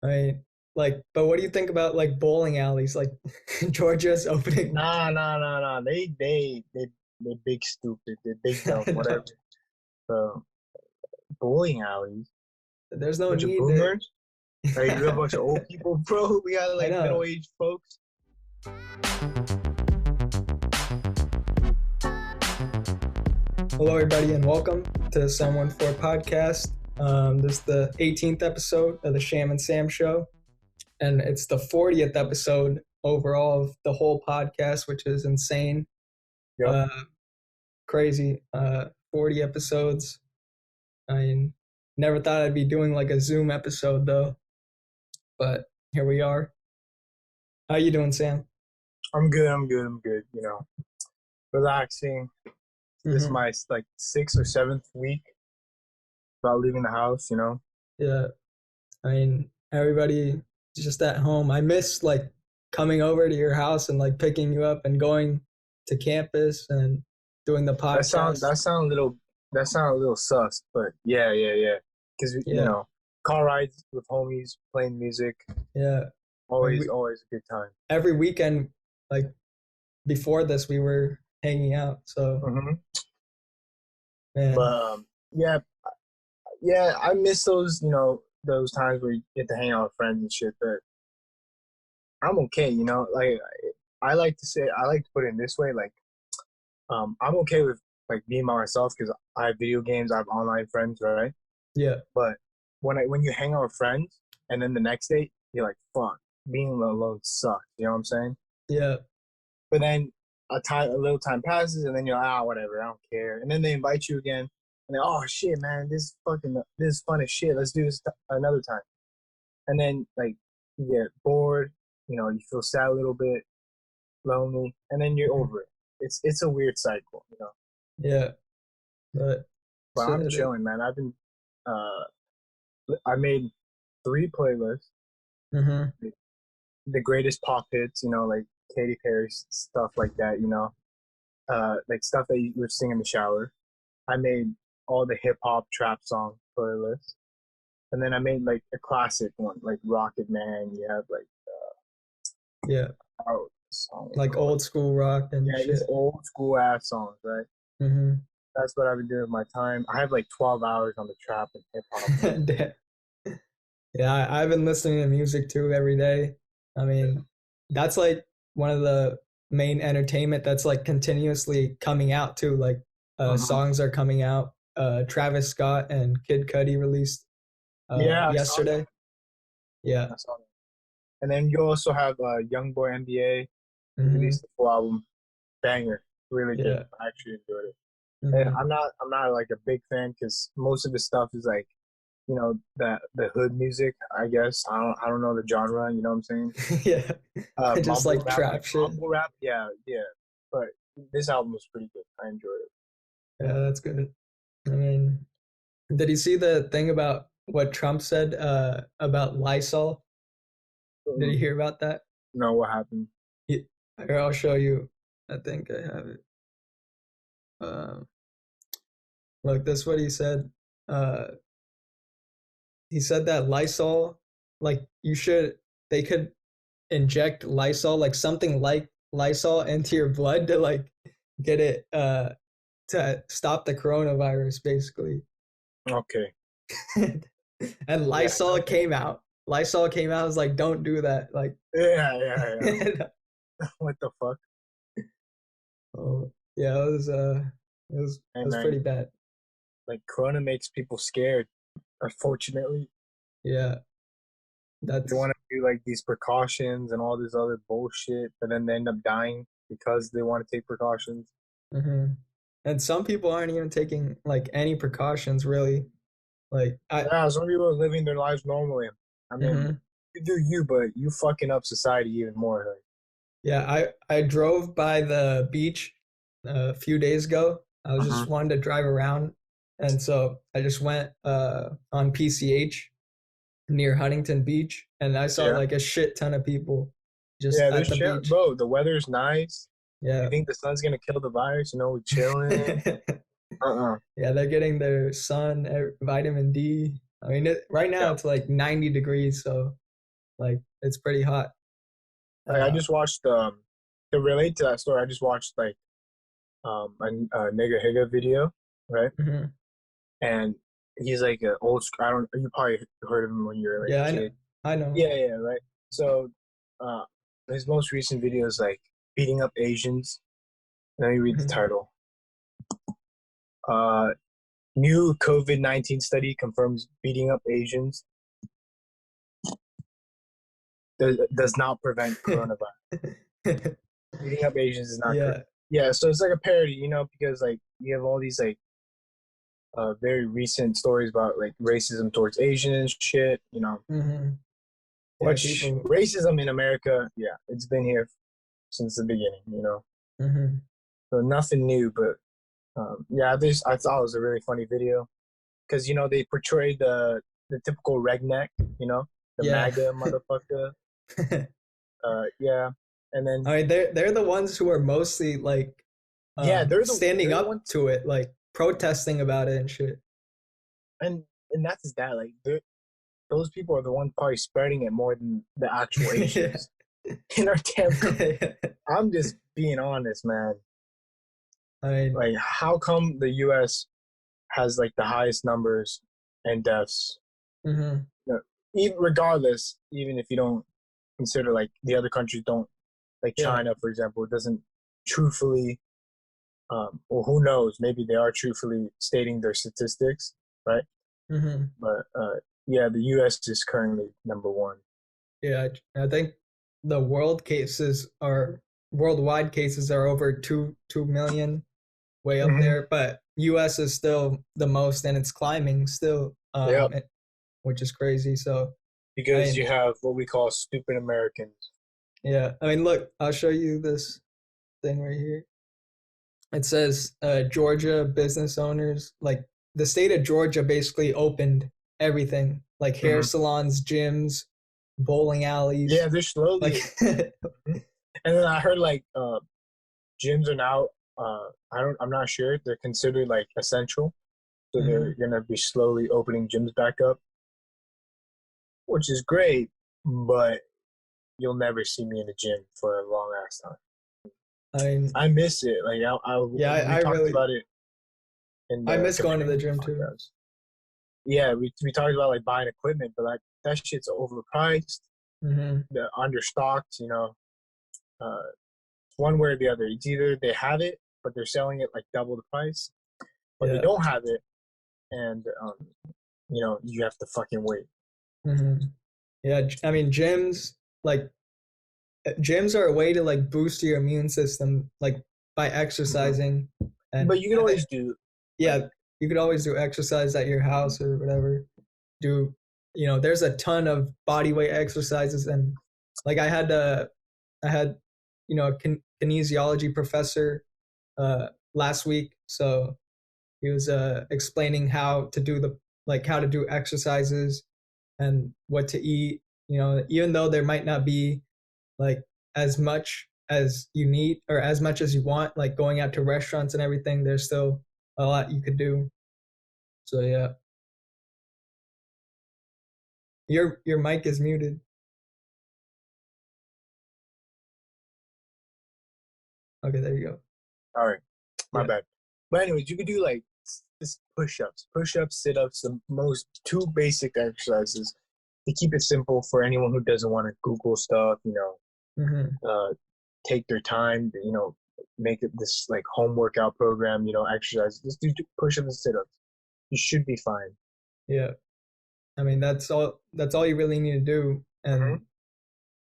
I mean, like, but what do you think about like bowling alleys? Like Georgia's opening. Nah. They big stupid. They big dumb. I Whatever. know. So bowling alleys. There's no Bunch of need to. boomers. Like we got a bunch of old people, bro. We got I like know. middle aged folks. Hello, everybody, and welcome to the Someone For podcast. This is the 18th episode of the Shyam Sam Show, and it's the 40th episode overall of the whole podcast, which is insane. Yep. Uh, Crazy. 40 episodes. I mean, never thought I'd be doing like a Zoom episode though, but here we are. How you doing, Sam? I'm good. You know, relaxing. This is Mm-hmm. my like sixth or seventh week without leaving the house. You know. Yeah. I mean, everybody just at home. I miss like coming over to your house and like picking you up and going to campus and doing the That sound podcast. that sound a little that sound a little sus, but yeah. Because you Yeah, know, car rides with homies, playing music, yeah. And always a good time. every weekend, like before this, we were hanging out. So, hmm man, But yeah, I miss those those times where you get to hang out with friends and shit. But I'm okay, you know. Like I like to say, I like to put it in this way, like I'm okay with like being by myself because I have video games, I have online friends, right? yeah, But when you hang out with friends and then the next day you're like, fuck, being alone sucks. You know what I'm saying? yeah, But then a little time passes, and then you're like, whatever, I don't care. And then they invite you again, and then, oh shit, man, this is fun as shit. Let's do this another time. And then like you get bored, you know, you feel sad a little bit, lonely, and then you're mhm, over it. It's a weird cycle, you know. yeah. But But so I'm that it. chilling, man. Uh, I made three playlists, Mm-hmm. the greatest pop hits, you know, like Katy Perry stuff like that, you know, like stuff that you would sing in the shower. I made all the hip hop trap song playlist, and then I made like a classic one, like Rocket Man. You have like Yeah, oh, song was like called. old school rock and Yeah, just shit. old school ass songs, right? Mm-hmm. That's what I've been doing with my time. I have like 12 hours on the trap and hip hop playlist. Yeah, I've been listening to music too every day. I mean, that's like one of the main entertainment that's like continuously coming out too. Like Mhm. songs are coming out. Travis Scott and Kid Cudi released Yeah, I saw that. yesterday. Yeah. I saw that. And then you also have Young Boy NBA. He Hmm. released the full album, banger, really good. Yeah. I actually enjoyed it. And Hmm. I'm not like a big fan because most of the stuff is like the hood music. I guess I don't know the genre. You know what I'm saying? Yeah. Just Mumble like rap, trap like shit. mumble rap. Yeah. But this album was pretty good. I enjoyed it. Yeah, that's good. I mean, did you see the thing about what Trump said about Lysol? Did you Mm, hear about that? know what happened? Yeah. Here, I'll show you. I think I have it. Uh, Look, this is what he said. Uh, he said that Lysol, like they could inject Lysol, like something like Lysol into your blood to like get it, to stop the coronavirus, basically. Okay. And Yeah. Lysol came out. Lysol came out. I was like, don't do that. Like, Yeah. What the fuck? oh yeah, it And was pretty then bad. like Corona makes people scared. Unfortunately, Yeah, they that's want to do like these precautions and all this other bullshit, but then they end up dying because they want to take precautions. hmm. And some people aren't even taking like any precautions really. Like I, Yeah, some people are living their lives normally. I mean, hmm, you do you, but you fucking up society even more. Like, yeah, I drove by the beach a few days ago. I was just uh-huh. wanting to drive around, and so I just went on PCH near Huntington Beach, and I saw Yeah, like a shit ton of people just yeah. at This the shit, beach. bro. The weather's nice. You Yeah. think the sun's gonna kill the virus? You know, we chilling. Uh-uh. Yeah, they're getting their sun, vitamin D. I mean, right now Yeah, it's like 90 degrees, so Like it's pretty hot. Like I Uh, just watched to relate to that story. I just watched like a nigga higa video, right? mhm. And he's like an old. I don't. You probably heard of him when you were like Yeah, a kid. I know. Yeah, yeah, right. So, uh, his most recent video is like beating up Asians. Let me read the Mhm. title. Uh, New COVID-19 study confirms beating up Asians does not prevent coronavirus. Beating up Asians is not correct. Yeah. Yeah, so it's like a parody, because like you have all these like very recent stories about like racism towards Asian and shit, Hmm. Yeah, which people. racism in America, yeah, it's been here since the beginning. Hmm. So nothing new, but yeah, this I thought it was a really funny video because they portrayed the typical redneck, the Yeah. MAGA motherfucker. Yeah, and then I mean, they're the ones who are mostly like yeah, standing they're the up ones, to it, like protesting about it and shit. and that's just that like those people are the ones probably spreading it more than the actual Yeah. Asians in our damn country. I'm just being honest, man. I mean, Like, how come the U.S. has like the highest numbers and deaths? hmm, Even regardless, even if you don't consider like the other countries don't, like yeah. China, for example, doesn't truthfully, or who knows, maybe they are truthfully stating their statistics, right? Hmm. But yeah, the U.S. is currently number one. Yeah, I think the worldwide cases are over 2 million, way up Mm-hmm. there, but US is still the most and it's climbing still, Yep, which is crazy. So I because mean, you have what we call stupid Americans. yeah, I mean, look, I'll show you this thing right here. It says Georgia business owners, like the state of Georgia basically opened everything, like hair Mm-hmm. salons, gyms, bowling Yeah, alleys, they're slowly. like Mhm. And then I heard like gyms are now. I'm not sure. They're considered like essential, so they're mhm. gonna be slowly opening gyms back up, which is great. But you'll never see me in the gym for a long ass time. I mean, I miss it. Like yeah, we talked about it in I the miss going to the companion gym too. podcast. Yeah, we talked about like buying equipment, but like that shit's overpriced, Hmm. the understocked. Uh, one way or the other. It's either they have it, but they're selling it like double the price, or they Yeah. don't have it, and you have to fucking wait. Hmm. Yeah, I mean, like gyms are a way to like boost your immune system, like by Mm-hmm. exercising, and But you can always do like yeah, you could always do exercise at your house or whatever. Do there's a ton of body weight exercises, and like I had a kinesiology professor last week, so he was explaining how to do how to do exercises and what to eat. Even though there might not be like as much as you need or as much as you want, like going out to restaurants and everything, there's still a lot you could do. So yeah, your mic is muted. Okay, there you go. all right, my Yeah. bad. But anyways, you could do like just push-ups, sit-ups, the most two basic exercises to keep it simple for anyone who doesn't want to Google stuff. Hmm. Take their time. Make it this like home workout program. Exercise. Just do push-ups and sit-ups. You should be fine. Yeah. I mean, that's all you really need to do, Mm-hmm.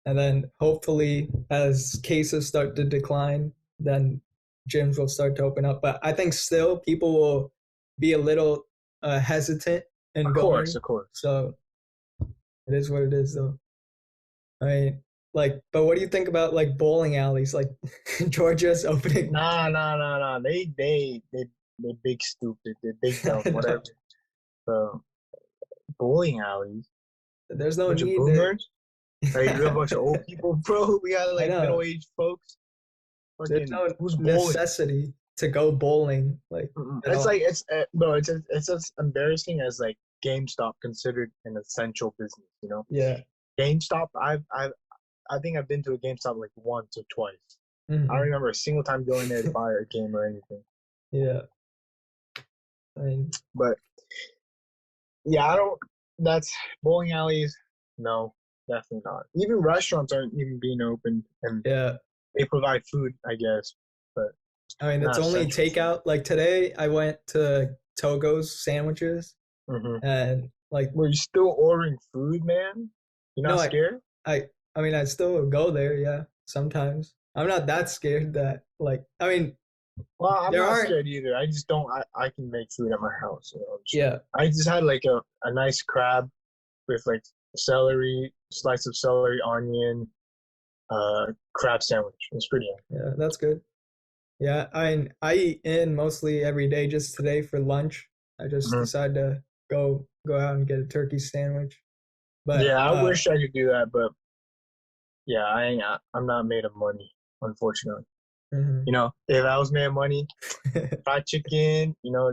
and then hopefully as cases start to decline, then gyms will start to open up. But I think still people will be a little hesitant in Of course, going. of course. So it is what it is, though. I mean, like, but what do you think about like bowling alleys? Like Georgia's opening. Nah. They big stupid. They big dumb. I Whatever. know. So bowling alleys, There's no bunch of need to. boomers. Like we have a bunch of old people, bro. We got I like middle know. aged folks. There's Fucking no who's bowling? necessity to go bowling like Mm-mm. at It's all. like bro. It's as embarrassing as like GameStop considered an essential business. Yeah. GameStop. I think I've been to a GameStop like once or twice. I don't remember a single time going there to buy a game or anything. Yeah. I mean, But yeah, I don't. That's bowling alleys. No, definitely not. Even restaurants aren't even being open, and yeah. they provide food, I guess, but I mean, it's not only essential food. takeout. Like today, I went to Togo's sandwiches, Mm-hmm. and like, Were you still ordering food, man? You're no, not scared? I, I mean, I still go there. Yeah, sometimes I'm not that scared that, like, I mean, Well, I'm there not aren't. scared either. I just don't. I can make food at my house. You know, Yeah, I just had like a nice crab with like celery, slice of celery, onion, crab sandwich. It's pretty good. yeah, that's good. Yeah, I mean, I eat in mostly every day. Just today for lunch, I just Mm-hmm. decided to go out and get a turkey sandwich. But Yeah, I wish I could do that, but yeah, I'm not made of money, unfortunately. mhm. You know, if I was made of money, fried chicken. You know,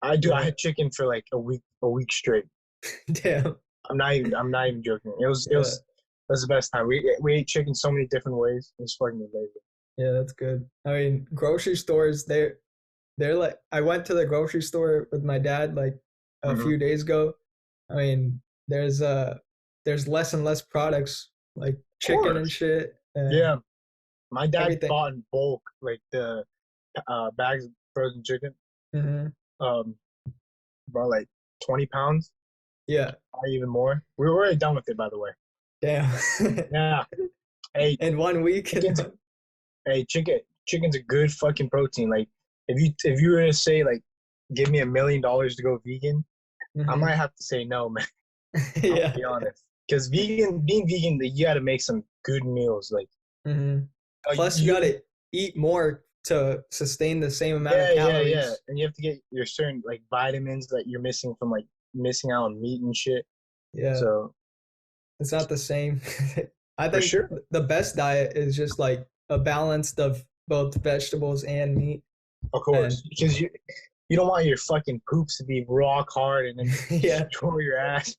I Yeah, had chicken for like a week straight. damn. I'm not even joking. Yeah, It was the best time. We ate chicken so many different ways. It was fucking amazing. yeah, that's good. I mean, grocery stores, they're like, I went to the grocery store with my dad like a Hmm. few days ago. I mean, there's less and less products like Of chicken and course. shit and Yeah, my dad everything. bought in bulk like the bags of frozen chicken. Hmm. Um, about like 20 pounds, Yeah, probably even more. We were already done with it, by the way. damn. Yeah. Hey, In 1 week. chicken's chicken's a good fucking protein. Like if you were to say like give me $1 million to go vegan, I Hmm. might have to say no, man. I'll Yeah. be honest. Because being vegan, you got to make some good meals. Like, Hmm. Plus, you gotta eat more to sustain the same amount of yeah, calories. and you have to get your certain like vitamins that you're missing from like missing out on meat and shit. Yeah, So it's not the same. I for think sure, the best diet is just like a balance of both vegetables and meat. of And course, because you don't want your fucking poops to be rock hard and then yeah. destroy your ass.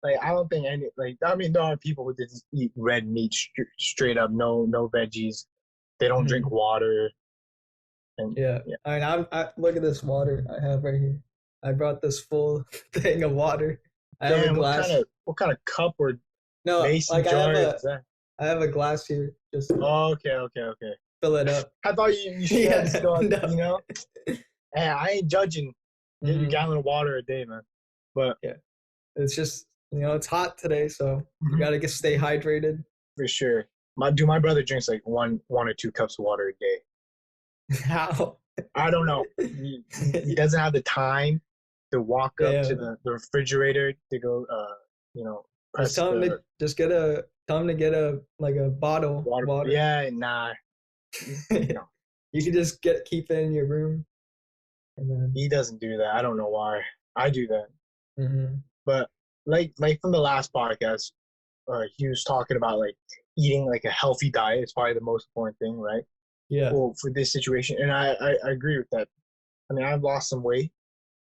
Like I don't think any like I mean there are people who just eat red meat straight up, no veggies. They don't drink Mhm. water, and Yeah. yeah. I mean, I look at this water I have right here. I brought this full thing of water. I have a Damn, glass. what kind of cup or No, mason like jar is that? I have a glass here just to Oh, okay. fill it up. I thought you should have Yeah. still, No. you know. Hey, I ain't judging. Get your Hmm. gallon of water a day, man. But Yeah. It's just, it's hot today, so you mhm, gotta get stay hydrated. for sure. My brother drinks like one or two cups of water a day. How? I don't know. He doesn't have the time to walk up to Damn. the refrigerator to go, Just press tell him to the just get a tell him to get a like a bottle of water. water. Yeah, nah, no, You can just keep it in your room and then. he doesn't do that. I don't know why. I do that, Hmm. but like from the last podcast, he was talking about like eating like a healthy diet is probably the most important thing, right? Yeah. Well, for this situation, and I agree with that. I mean, I've lost some weight.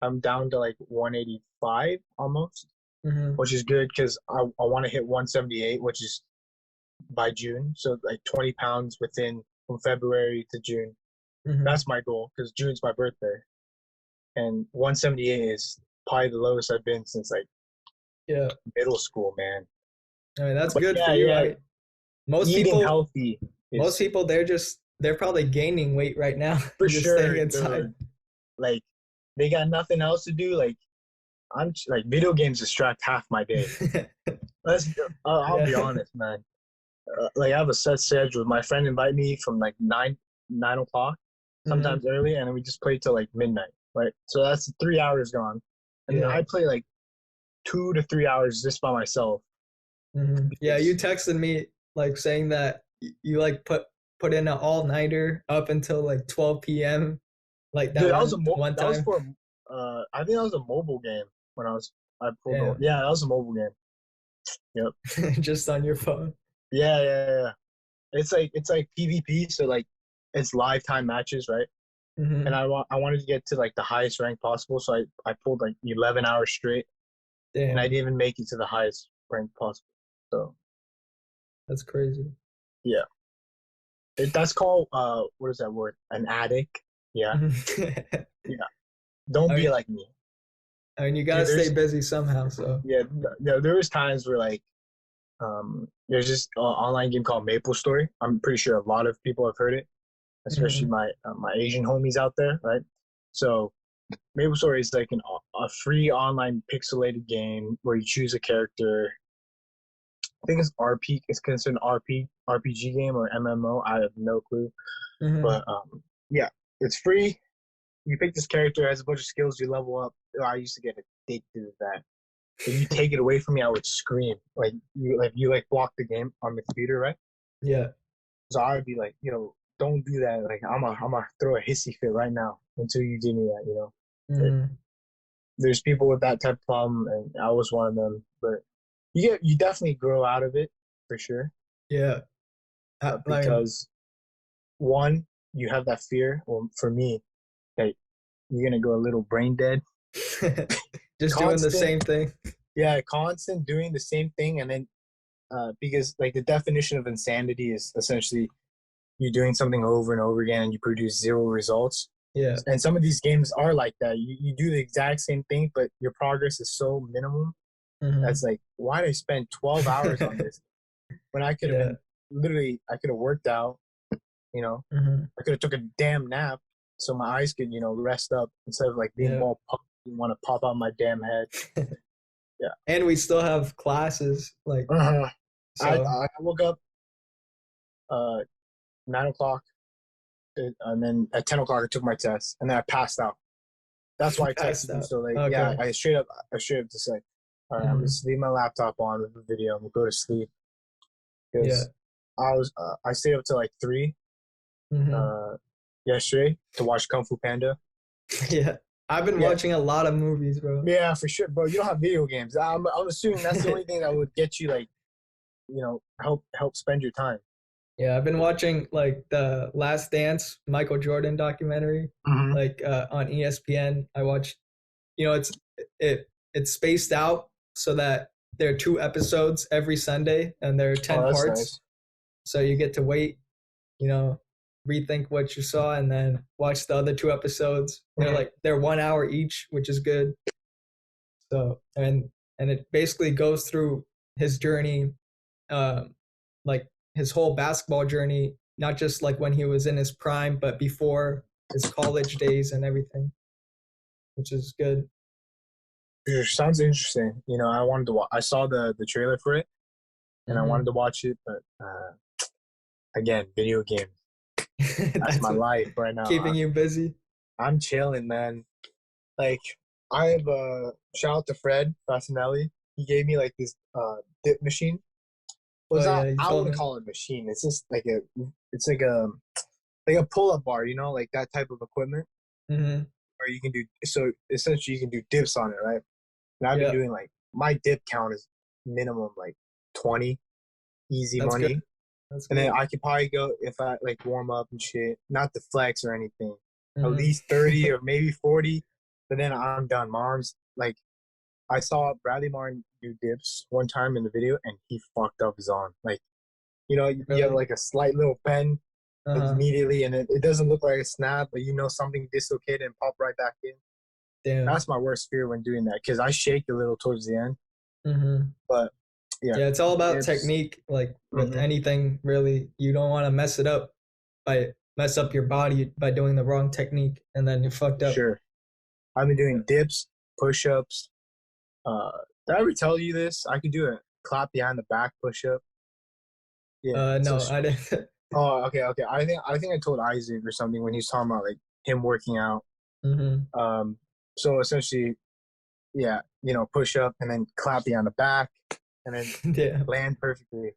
I'm down to like 185 almost, Hmm. which is good because I want to hit 178, which is by June. So like 20 pounds within from February to June. Hmm. That's my goal because June's my birthday, and 178 is probably the lowest I've been since like Yeah. middle school, man. I mean, that's But good for you. I yeah, mean, most eating people, healthy most is people, they're probably gaining weight right now, for just staying sure, inside. dude. Like they got nothing else to do. Like I'm like video games distract half my day. Let's. I'll be Yeah. honest, man. Like I have a set schedule. My friend invite me from like 9 o'clock, Hmm. sometimes early, and then we just play till like midnight. Right, so that's 3 hours gone, and then Yeah. I play like 2 to 3 hours just by myself. Hmm. Yeah. You Because texted me like saying that you like put in an all nighter up until like 12 p.m. like that dude, one that was time. for I think that was a mobile game when I pulled over. Damn. Yeah, that was a mobile game. Yep. Just on your phone. Yeah. It's like PvP, so like it's live time matches, right? And Hmm. I wanted to get to like the highest rank possible, so I pulled like 11 hours straight, and I Damn. didn't even make it to the highest rank possible. So That's crazy. yeah, that's called what is that word? An addict. Yeah, I yeah. Don't be mean, like me, I mean, you gotta dude. stay busy somehow. So. Yeah, there was times where like there's this online game called Maple Story. I'm pretty sure a lot of people have heard it, especially Hmm. my Asian homies out there, right? So Maple Story is like a free online pixelated game where you choose a character. I think it's RP. It's considered an RPG game or MMO. I have no clue, Hmm. but yeah, it's free. You pick this character, has a bunch of skills. You level up. Oh, I used to get addicted to that. If you take it away from me, I would scream. Like you block the game on the computer, right? Yeah. So I would be like, don't do that. Like I'm a throw a hissy fit right now until you give me that. But Hmm. there's people with that type of problem, and I was one of them. But you definitely grow out of it for sure, Yeah. I mean, because one, you have that fear. Well, for me, that you're gonna go a little brain dead. just doing the Constant, same thing. yeah, constant doing the same thing, and then because like the definition of insanity is essentially you doing something over and over again and you produce zero results. Yeah. And some of these games are like that. You do the exact same thing, but your progress is so minimum. That's Hmm. like, why did I spend 12 hours on this when I could have Yeah. been literally, I could have worked out, you know, Hmm. I could have took a damn nap so my eyes could, rest up instead of like being Yeah. all puffed and want to pop out my damn head. Yeah. And we still have classes, like, Uh-huh. so. I woke up uh 9 o'clock, and then at 10 o'clock I took my test and then I passed out. That's why I Passed texted you out. so late. Yeah, Okay. I straight up just like, all right, I'm Hmm. just leave my laptop on with the video. I'm gonna go to sleep Yeah. because I stayed up till like 3 Hmm. uh yesterday to watch Kung Fu Panda. Yeah. I've been Yeah, watching a lot of movies, bro. yeah, for sure, bro. You don't have video games. I'm assuming that's the only thing that would get you like help spend your time. Yeah, I've been watching like the Last Dance Michael Jordan documentary, Mm-hmm. like on ESPN. I watched, it's it's spaced out so that there are 2 episodes every Sunday and there are Oh, 10 that's parts. nice. So you get to wait, you know, rethink what you saw and then watch the other 2 episodes. Mm-hmm. They're 1 hour each, which is good. So and it basically goes through his journey, um, like his whole basketball journey, not just like when he was in his prime, but before his college days and everything, which is good. Sounds interesting. I wanted to. I saw the trailer for it, and I wanted Hmm. to watch it, but again, video games. That's That's my what life right now. keeping you busy. I'm chilling, man. Like I have a shout out to Fred Fasinelli. He gave me like this dip machine. Well, Oh it's not. yeah, you I told wouldn't me. call it a machine. It's just like It's like a pull up bar. Like that type of equipment Hmm. where you can do. So essentially, you can do dips on it, right? And I've been Yeah, doing like my dip count is minimum like 20, easy that's good. money. That's And then good. I could probably go if I like warm up and shit, not the flex or anything, at Hmm. least 30 or maybe 40. But then I'm done. My arms, like, I saw Bradley Martin do dips one time in the video and he fucked up his arm. Like, you have Really? like a slight little bend Uh huh. immediately and it doesn't look like a snap, but something dislocated and pop right back in. Damn. That's my worst fear when doing that because I shake a little towards the end. Hmm. But yeah, Yeah, it's all about dips. technique. Like with Mm-hmm. anything, really, you don't want to mess up your body by doing the wrong technique, and then you're fucked For up. sure. I've been Yeah. doing dips, push ups. Uh, did I ever tell you this? I could do a clap behind the back push up. Yeah. So, No, I didn't. oh, okay, okay. I think I told Isaac or something when he was talking about like him working out. Hmm. Um, so essentially, yeah, push up and then clap behind the back and then Yeah, land perfectly.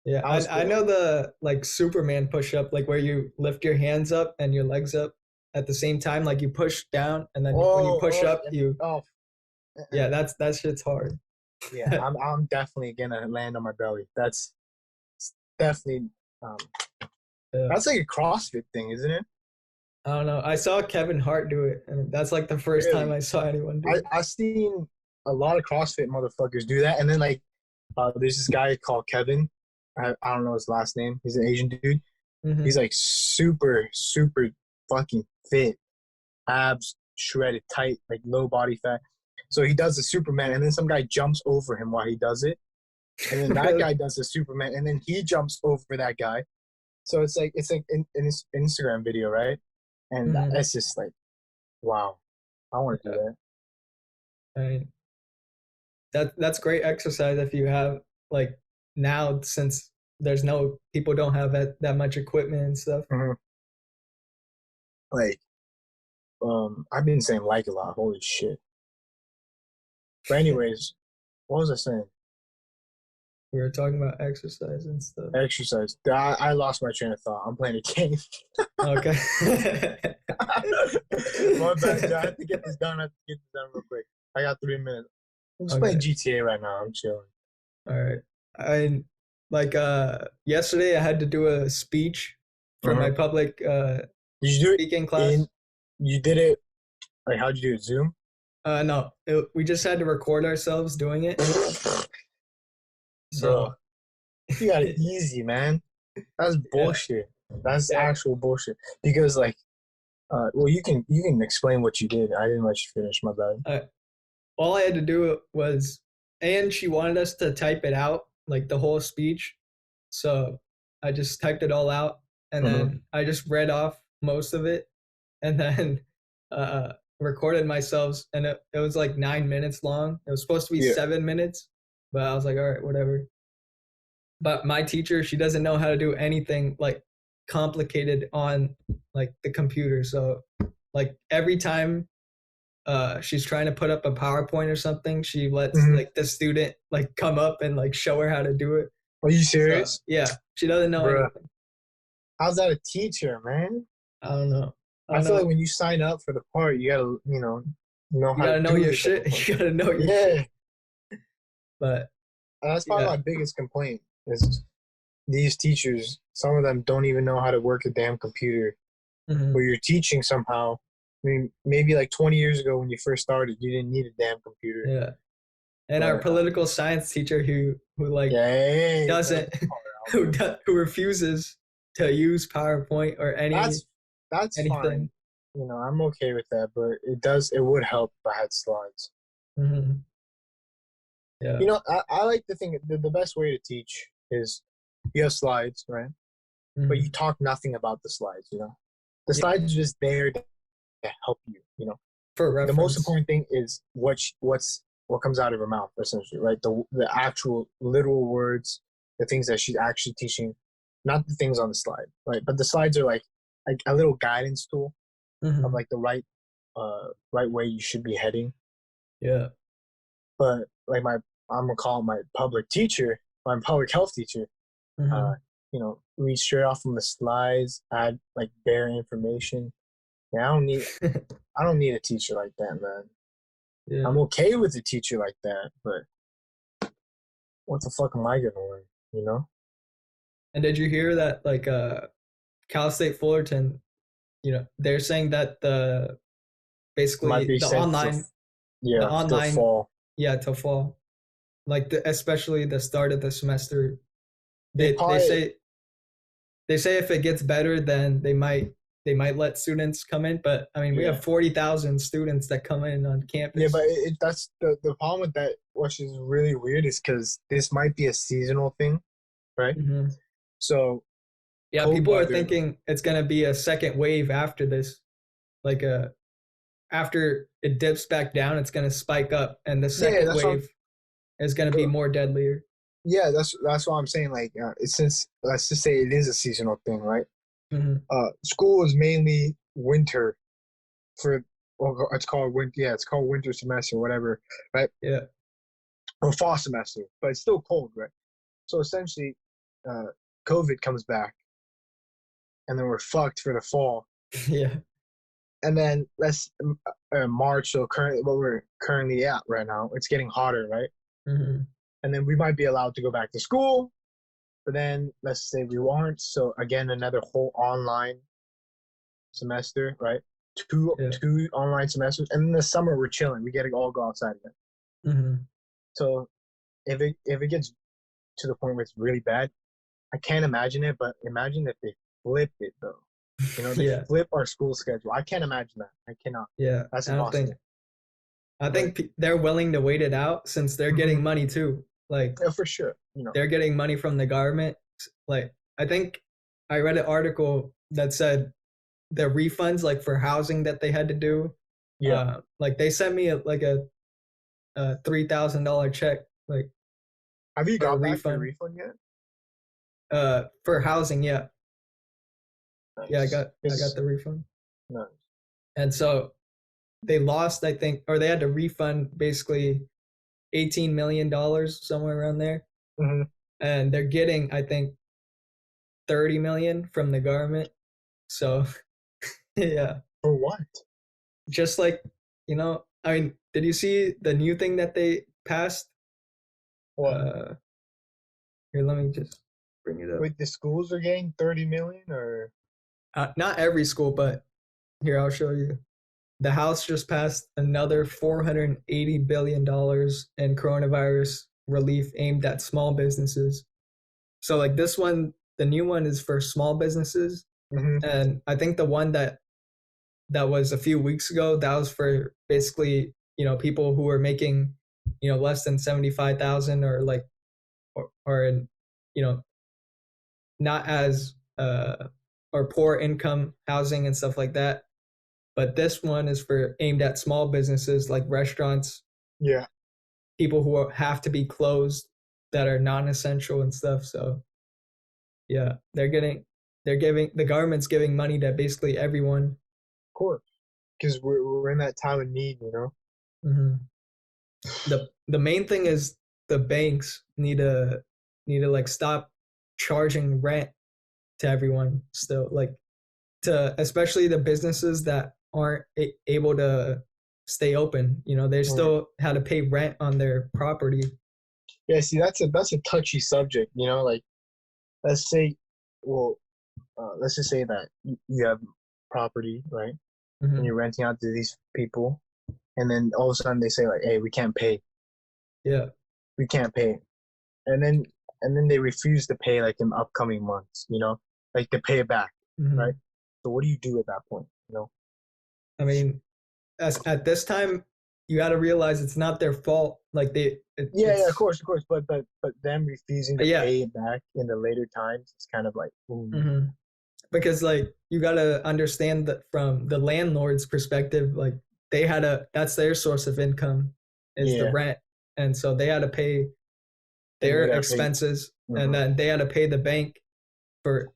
yeah. I was I cool. know the like Superman push up, like where you lift your hands up and your legs up at the same time, like you push down, and then when you Oh, push oh, up, you oh. yeah, that shit's hard. Yeah, I'm definitely gonna land on my belly. That's definitely um, Yeah. that's like a CrossFit thing, isn't it? I don't know. I saw Kevin Hart do it, and that's like the first time Really? I saw anyone do I it. I seen a lot of CrossFit motherfuckers do that, and then like There's this guy called Kevin. I don't know his last name. He's an Asian dude. He's Mm-hmm. like super, super fucking fit, abs shredded tight, like low body fat. So he does the Superman, and then some guy jumps over him while he does it, and then that Really? guy does the Superman, and then he jumps over that guy. So it's like in his Instagram video, right? And Mm-hmm. it's just like, wow, I want to do Yeah. that. I mean, that's great exercise if you have like now since there's no people don't have that much equipment and stuff. Mm-hmm. Like, I've been saying like a lot. Holy shit. But anyways, what was I saying? We were talking about exercise and stuff. Exercise. I lost my train of thought. I'm playing a game. Okay. My bad, dude. I have to get this done. I have to get this done real quick. I got 3 minutes. I'm just playing Okay. GTA right now. I'm chilling. All right. I like yesterday I had to do a speech for Uh-huh. my public Did you do it speaking in? class. You did it like how'd you do it? Zoom? No, we just had to record ourselves doing it. Bro, So you got it easy, man. That's yeah, bullshit. That's yeah. actual bullshit. Because like, well, you can explain what you did. I didn't let you finish. My bad. Uh, all I had to do was, and she wanted us to type it out, like the whole speech. So I just typed it all out, and Mm-hmm. then I just read off most of it, and then recorded myself, and it was like 9 minutes long. It was supposed to be Yeah. 7 minutes, but I was like, all right, whatever. But my teacher, she doesn't know how to do anything like complicated on like the computer. So like every time she's trying to put up a PowerPoint or something, she lets Mm-hmm. like the student like come up and like show her how to do it. Are you So serious, yeah, she doesn't know bro? anything. How's that a teacher, man? I don't know. I I don't feel like know. when you sign up for the part, you gotta, know You how to gotta know do your the damn shit. part. You gotta know your shit. Yeah, But that's probably yeah. my biggest complaint is these teachers. Some of them don't even know how to work a damn computer. Where Mhm. you're teaching somehow. I mean, maybe like 20 years ago when you first started, you didn't need a damn computer. Yeah. And our But political science teacher who like yeah, hey, that's doesn't all right, I'll give it. who refuses to use PowerPoint or That's that's fine. anything. I'm okay with that, but it would help if I had slides. Hmm. Yeah. I like to think the best way to teach is you have slides, right? But you Hmm. talk nothing about the slides, The Yeah. slides are just there to help you. For The most reference. important thing is what comes out of her mouth, essentially, right? The actual literal words, the things that she's actually teaching, not the things on the slide, right? But the slides are like a little guidance tool of Hmm. like the right way you should be heading. Yeah. But like I'm gonna call it my public teacher, my public health teacher. Uh, Hmm. read straight off from the slides, add like bare information. Yeah, I don't need a teacher like that, man. Yeah. I'm okay with a teacher like that, but what the fuck am I gonna learn? You know? And did you hear that like Cal State Fullerton, they're saying that the Might basically be sent to the yeah to online fall. yeah to fall like especially the start of the semester They they probably say if it gets better then they might let students come in, but I mean we yeah have 40,000 students that come in on yeah, but campus. that's the problem with that, which is really weird, is because this might be a seasonal thing, right? Hmm. So Yeah, cold people are weather, thinking it's going to be a second wave after this, like after it dips back down it's going to spike up and the yeah, second that's what I'm, wave is going to be but more deadlier. yeah, that's what I'm saying. Like, since let's just say it is a seasonal thing, right? Hmm. School is mainly winter for, well, it's called winter. Yeah, it's called winter semester, whatever, right? Yeah. Or fall semester, but it's still cold, right? So essentially, uh, COVID comes back, and then we're fucked for the fall. Yeah. And then let's March, so currently what we're currently at right now, it's getting hotter, right? Hmm. And then we might be allowed to go back to school, but then let's say we aren't. So again, another whole online semester, right? Two Yeah. two online semesters, and in the summer we're chilling. We get to all go outside again. Hmm. So if it gets to the point where it's really bad, I can't imagine it. But imagine if they flip it though. They Yeah, flip our school schedule. I can't imagine that. I cannot. yeah. That's I don't think. impossible. I But think they're willing to wait it out since they're getting money too. Like yeah, for sure. they're getting money from the government. Like I think I read an article that said the refunds like for housing that they had to do. Yeah. Like they sent me a $3,000 check like Have you for a got back your refund. refund yet? For housing, yeah. Yeah, Nice. I got the refund. Nice. And so they lost, I think, or they had to refund basically $18 million somewhere around there. Mm-hmm. And they're getting, I think, 30 million from the government. So yeah. For what? Just like, I mean, did you see the new thing that they passed? What? Here, let me just bring it up. Wait, the schools are getting 30 million or Not every school, but here, I'll show you. The House just passed another $480 billion in coronavirus relief aimed at small businesses. So like this one, the new one is for small businesses. mm-hmm. And I think the one that was a few weeks ago, that was for basically, people who are making, less than 75,000 or like, or in, not as, or poor income housing and stuff like that. But this one is for aimed at small businesses like restaurants. Yeah. People who have to be closed that are non-essential and stuff. So yeah, the government's giving money to basically everyone. Of course. Because we're in that time of need, Mm-hmm. The main thing is the banks need to like stop charging rent to everyone still, like to especially the businesses that aren't able to stay open. They still had to pay rent on their property. Yeah, see, that's a touchy subject. Like let's say, well, let's just say that you have property, right? Mm-hmm. And you're renting out to these people, and then all of a sudden they say like, "Hey, we can't pay." Yeah, we can't pay, and then they refuse to pay like in upcoming months. Like to pay it back, mm-hmm. right? So what do you do at that point? I mean, at this time, you got to realize it's not their fault. Like yeah, of course, but them refusing to yeah. pay it back in the later times, it's kind of like, mm-hmm. Because like you got to understand that from the landlord's perspective, like that's their source of income is the rent, and so they had to pay their expenses, and then they had to pay the bank for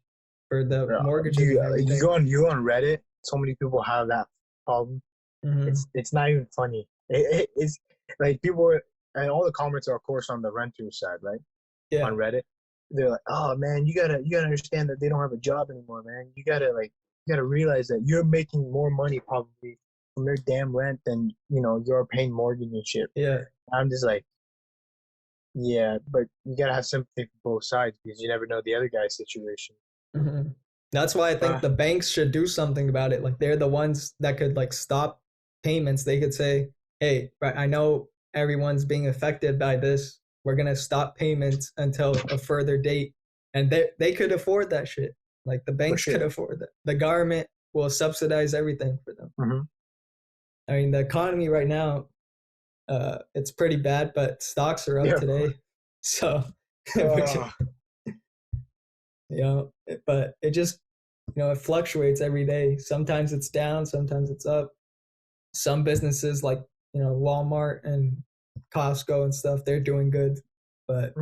the mortgage. You go on Reddit. So many people have that problem. Mm-hmm. It's not even funny. It's like people and all the comments are of course on the renter side, right? Yeah. On Reddit, they're like, "Oh man, you gotta understand that they don't have a job anymore, man. You gotta realize that you're making more money probably from their damn rent than you're paying mortgage and shit." Yeah. I'm just like, yeah, but you gotta have sympathy for both sides because you never know the other guy's situation. Mm-hmm. That's why I think the banks should do something about it. Like they're the ones that could like stop payments. They could say, "Hey, right, I know everyone's being affected by this. We're gonna stop payments until a further date," and they could afford that shit. Like the banks could afford that. The government will subsidize everything for them. Mm-hmm. I mean, the economy right now, it's pretty bad, but stocks are up today. So, but it just, it fluctuates every day. Sometimes it's down, sometimes it's up. Some businesses like, Walmart and Costco and stuff, they're doing good, but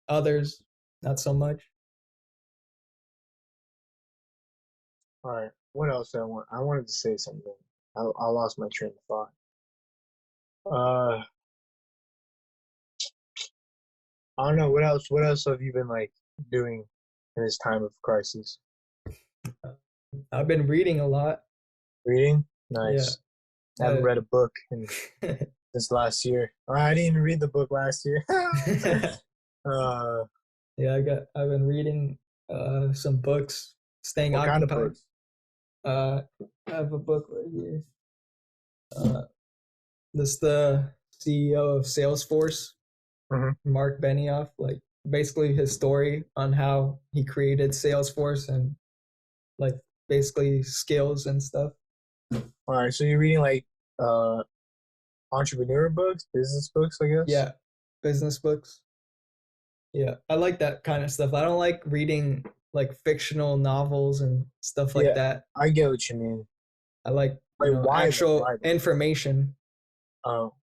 others, not so much. All right. What else I wanted to say something. I lost my train of thought. I don't know. What else have you been like doing in this time of crisis? I've been reading a lot. Reading? Nice. Yeah. I haven't read a book in this last year. I didn't even read the book last year. Yeah, I've been reading some books, staying occupied. What kind of books? I have a book right here. This is the CEO of Salesforce. Mhm. Mark Benioff, like basically his story on how he created Salesforce and like basically skills and stuff. All right, so you're reading like uh entrepreneur books, business books, I guess. Yeah, business books. Yeah, I like that kind of stuff. I don't like reading like fictional novels and stuff like Yeah, that. I get what you mean. I like, Like why though? actual Why though? information. Oh,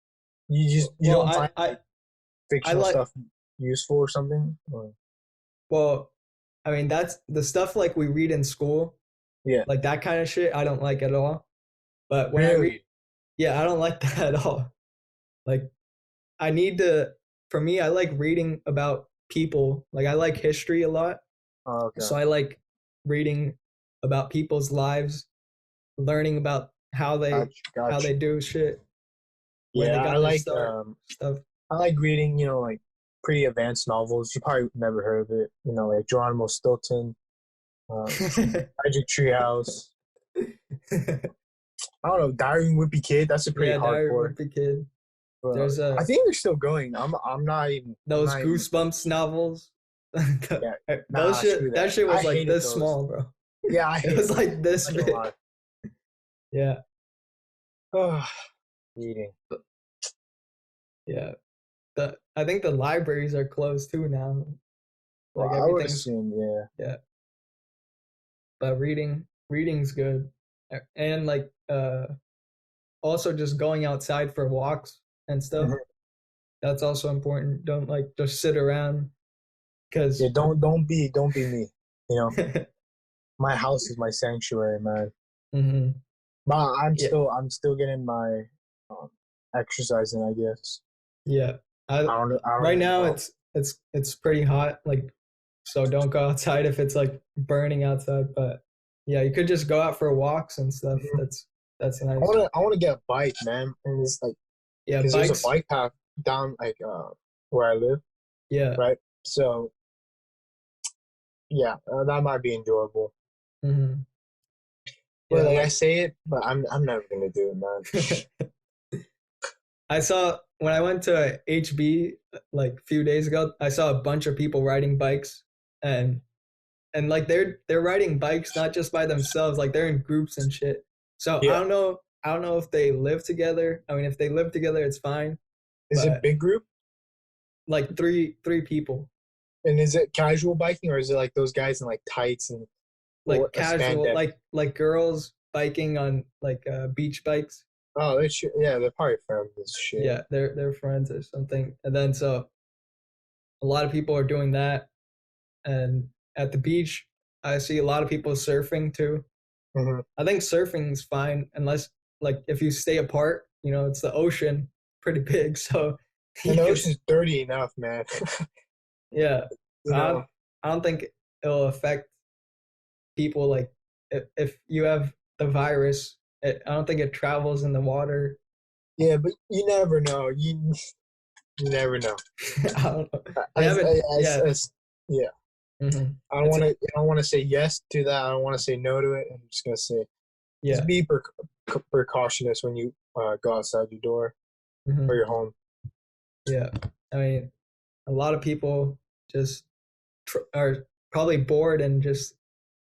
you Well, don't find I fictional like, stuff useful or something? Or, well, I mean, that's the stuff like we read in school, yeah, like that kind of shit. I don't like at all. But when I read, really. yeah, I don't like that at all. Like, I need to, for me, I like reading about people. Like, I like history a lot. Oh, okay, So I like reading about people's lives, learning about how gotcha. they do shit, when Yeah, they got their start, stuff. I like reading, like pretty advanced novels. You probably never heard of it. Like Geronimo Stilton, Magic Treehouse. I don't know, Diary of a Wimpy Kid. That's a pretty Yeah, Diary of a hardcore. Wimpy Kid. But There's I a think they're still going. I'm not even. I'm those not even. Goosebumps novels. Yeah, Those nah, screw shit. That that. shit I was like hated this those. small, bro. Yeah, I It was hated those. like this I'm not gonna big. lie. Yeah, Oh, reading. yeah. I think the libraries are closed too now. Well, Like I would everything's, assume, yeah. yeah. But reading's good, and like also just going outside for walks and stuff. Mhm. That's also important. Don't like just sit around because Yeah, don't be me. You know, my house is my sanctuary, man. hmm But yeah, I'm still getting my um, exercising, I guess. yeah. I I don't right even now know. it's pretty hot. Like, so don't go outside if it's like burning outside. But yeah, you could just go out for walks and stuff. Mhm. That's I nice. wanna I wanna get a bike, man, and it's like Yeah, because there's a bikes. bike path down like where I live, Yeah. right? So yeah, that might be enjoyable. hmm But Yeah, like I like say it, but I'm never gonna do it, man. I saw when I went to HB like a few days ago, I saw a bunch of people riding bikes, and like they're riding bikes not just by themselves, like they're in groups and shit. So Yeah, I don't know if they live together. I mean, if they live together, it's fine, is it but big group? like three people, And is it casual biking or is it like those guys in like tights and like a casual, spandex? like girls biking on like beach bikes. Oh, yeah, they're probably friends and shit. Yeah, they're friends or something. And then so a lot of people are doing that, and at the beach, I see a lot of people surfing too. Hmm. I think surfing is fine unless like if you stay apart, it's the ocean, pretty big, so And you the could, ocean's dirty enough, man. yeah. you I know, don't, I don't think it'll affect people like if you have the virus. I don't think it travels in the water. yeah, but you never know. You never know. I don't know. They As haven't, as yeah. as yeah. hmm I don't It's want to. I don't want to say yes to that. I don't want to say no to it. I'm just gonna say, just yeah. be precautious when you go outside your door or hmm your home. Yeah. I mean, a lot of people just are probably bored and just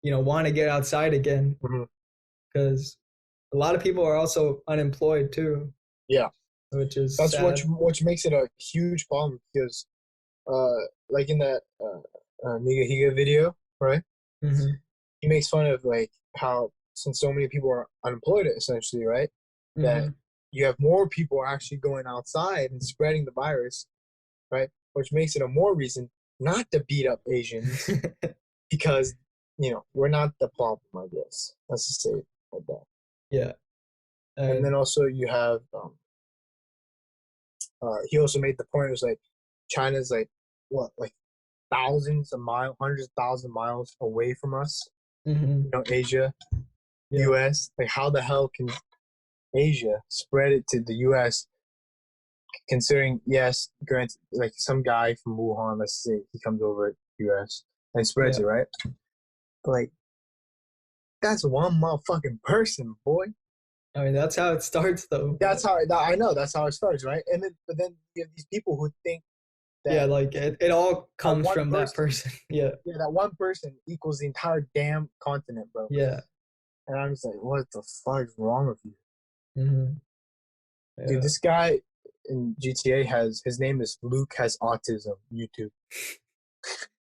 want to get outside again Hmm. because a lot of people are also unemployed too, Yeah, which is that's sad. which makes it a huge problem because uh, like in that Niga Higa video, right? hmm He makes fun of like how since so many people are unemployed essentially, right? That hmm you have more people actually going outside and spreading the virus, right? Which makes it a more reason not to beat up Asians because we're not the problem, I guess. Let's just say it like that. yeah. And then And also you have he also made the point it was like China's like what like thousands of miles, hundreds of thousands of miles away from us. Asia, yeah. U.S. Like how the hell can Asia spread it to the U.S. considering yes, granted, like some guy from Wuhan, let's say he comes over to U.S. and spreads Yeah. it, right? But like that's one motherfucking person, boy. I mean, that's how it starts though. That's how I know. That's how it starts, right? And then, but then you have these people who think Yeah, that like it all that comes one from that person, person. Yeah, yeah, that one person equals the entire damn continent, bro. yeah, And I'm just like, what the fuck is wrong with you, hmm dude? yeah. This guy in GTA has his name is Luke has autism. YouTube.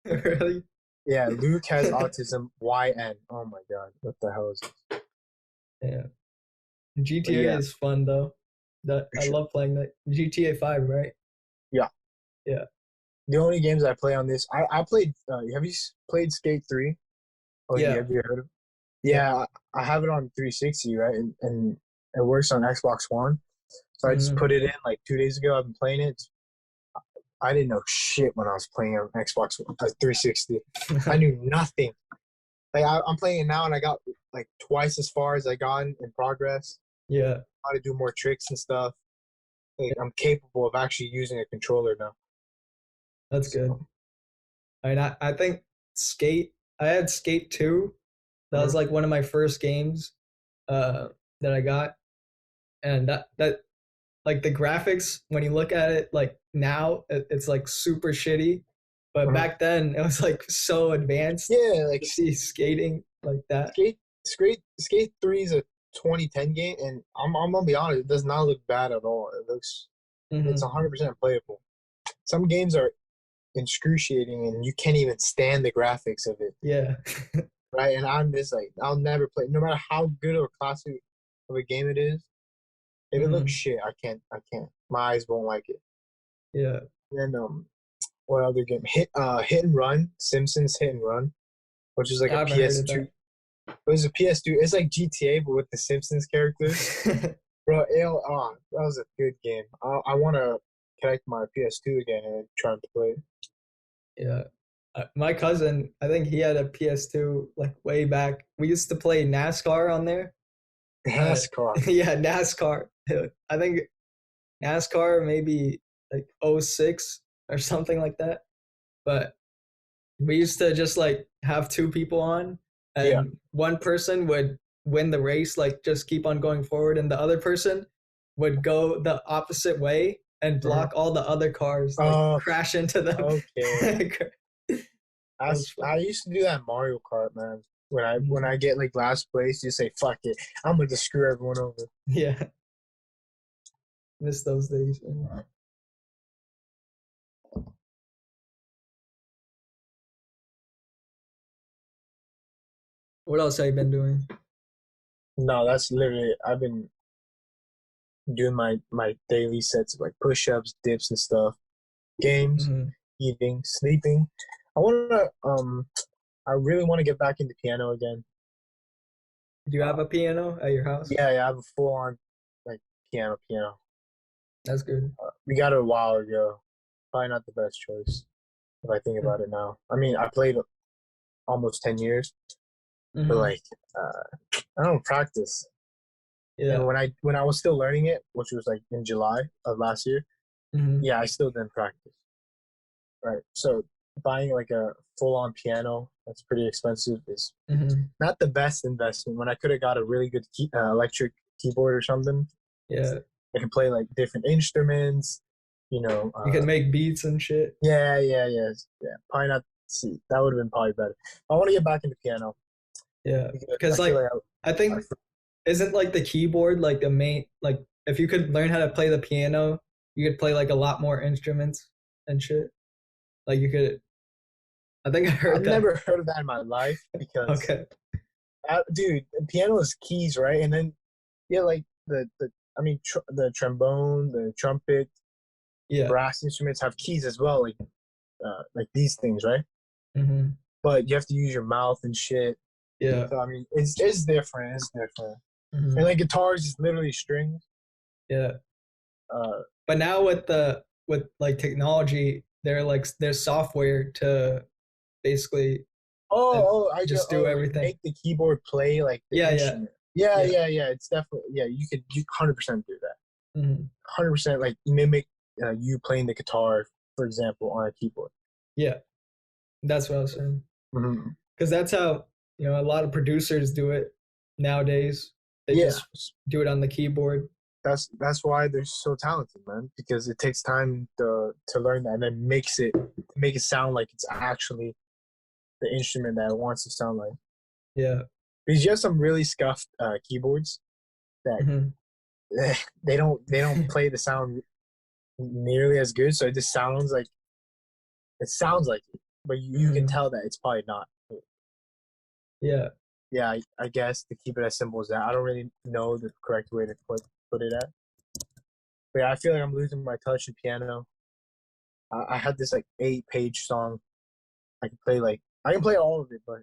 Really? Yeah, Luke has autism. YN. Oh my god, what the hell is this? Yeah. But GTA yeah, is fun though. That for I sure. love playing that. GTA 5, right? Yeah, Yeah. the only games I play on this, I played. Have you played Skate 3? Oh, Yeah. have you heard of? Yeah. Yeah, I have it on 360, right? And it works on Xbox One. So I just hmm put it in like 2 days ago. I've been playing it. I didn't know shit when I was playing on Xbox 360. I knew nothing. Like I'm playing it now, and I got like twice as far as I got in progress. Yeah. How to do more tricks and stuff. Like I'm capable of actually using a controller now. That's good. So I mean, I think Skate. I had Skate 2. That was mhm. like one of my first games uh, that I got, and that like the graphics when you look at it like now it's like super shitty, but Mhm. back then it was like so advanced Yeah, like to see skating like that. Skate 3 is a 2010 game, and I'm gonna be honest, it does not look bad at all. It's hmm 100% playable. Some games are excruciating, and you can't even stand the graphics of it, Yeah. right? And I'm just like, I'll never play, no matter how good or classic of a game it is. If it looks hmm shit, I can't. I can't. My eyes won't like it. Yeah. And then what other game? Hit and Run, Simpsons Hit and Run, which is like I a haven't heard of PS2. It was a PS2. It's like GTA, but with the Simpsons characters. that. Bro, that was a good game. I want to connect my PS2 again and try and play it. Yeah. My cousin, I think he had a PS2 like way back. We used to play NASCAR on there. Uh, NASCAR. yeah, NASCAR. I think NASCAR maybe like '06 or something like that. But we used to just like have two people on, Yeah. and one person would win the race, like just keep on going forward, and the other person would go the opposite way and Mhm. block all the other cars, like Oh, crash into them. okay. That was I fun. used to do that in Mario Kart, man. When Mhm. I get like last place, you say fuck it. I'm gonna just screw everyone over. Yeah, miss those days. What else have you been doing? No, that's literally I've been doing my daily sets of like push-ups, dips, and stuff. Games, hmm eating, sleeping. I wanna I really want to get back into piano again. Do you have Uh, a piano at your house? yeah, I have a full-on like piano. That's good. We got it a while ago. Probably not the best choice if I think about it now. I mean, I played almost 10 years, but hmm like I don't practice. And Yeah. when I was still learning it, which was like in July of last year, hmm yeah, I still didn't practice. Right. So buying like a full-on piano that's pretty expensive is hmm not the best investment. When I could have got a really good electric keyboard or something, Yeah. I can play like different instruments. You know, You can make beats and shit. yeah. Probably not. See, that would have been probably better. I want to get back into piano Yeah. because I Because feel like like I I think isn't like the keyboard like the main like if you could learn how to play the piano, you could play like a lot more instruments and shit. Like you could I think I I've heard that. never heard of that in my life because, Okay. dude, piano is keys, right? And then yeah, like the I mean the trombone, the trumpet, Yeah. brass instruments have keys as well, like these things, right? hmm But you have to use your mouth and shit. Yeah. So I mean, it's different. It's different. And hmm like guitars is literally strings. Yeah. Uh, But now with like technology, there's software to basically I get just do like everything. make the keyboard play like the Yeah, yeah, instrument. yeah. Yeah. It's definitely you 100% do that. hmm 100% like mimic you playing the guitar, for example, on a keyboard. Yeah, that's what I was saying. Hmm. Because that's how a lot of producers do it nowadays. They Yeah, just do it on the keyboard. that's why they're so talented, man. Because it takes time to learn that, and then make it sound like it's actually the instrument that it wants to sound like. Yeah. Because you have some really scuffed keyboards that Hmm. they don't play the sound nearly as good, so it sounds like it, but you can Hmm. tell that it's probably not. Yeah. Yeah, I guess to keep it as simple as that. I don't really know the correct way to put it at. But yeah, I feel like I'm losing my touch in piano. I had this like 8-page song. I can play all of it, but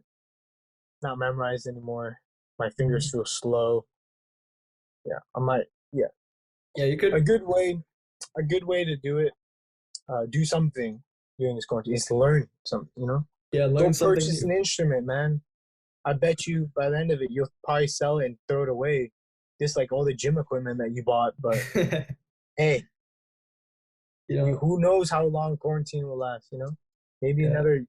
not memorized anymore. My fingers Mhm. feel slow. Yeah, I might. Yeah, Yeah, you a could. good way, a good way to do it. Do something during this quarantine is to learn something. Yeah, Go learn something purchase new. an instrument, man. I bet you by the end of it, you'll probably sell it and throw it away, just like all the gym equipment that you bought. But hey, You know, who knows how long quarantine will last? Maybe yeah. another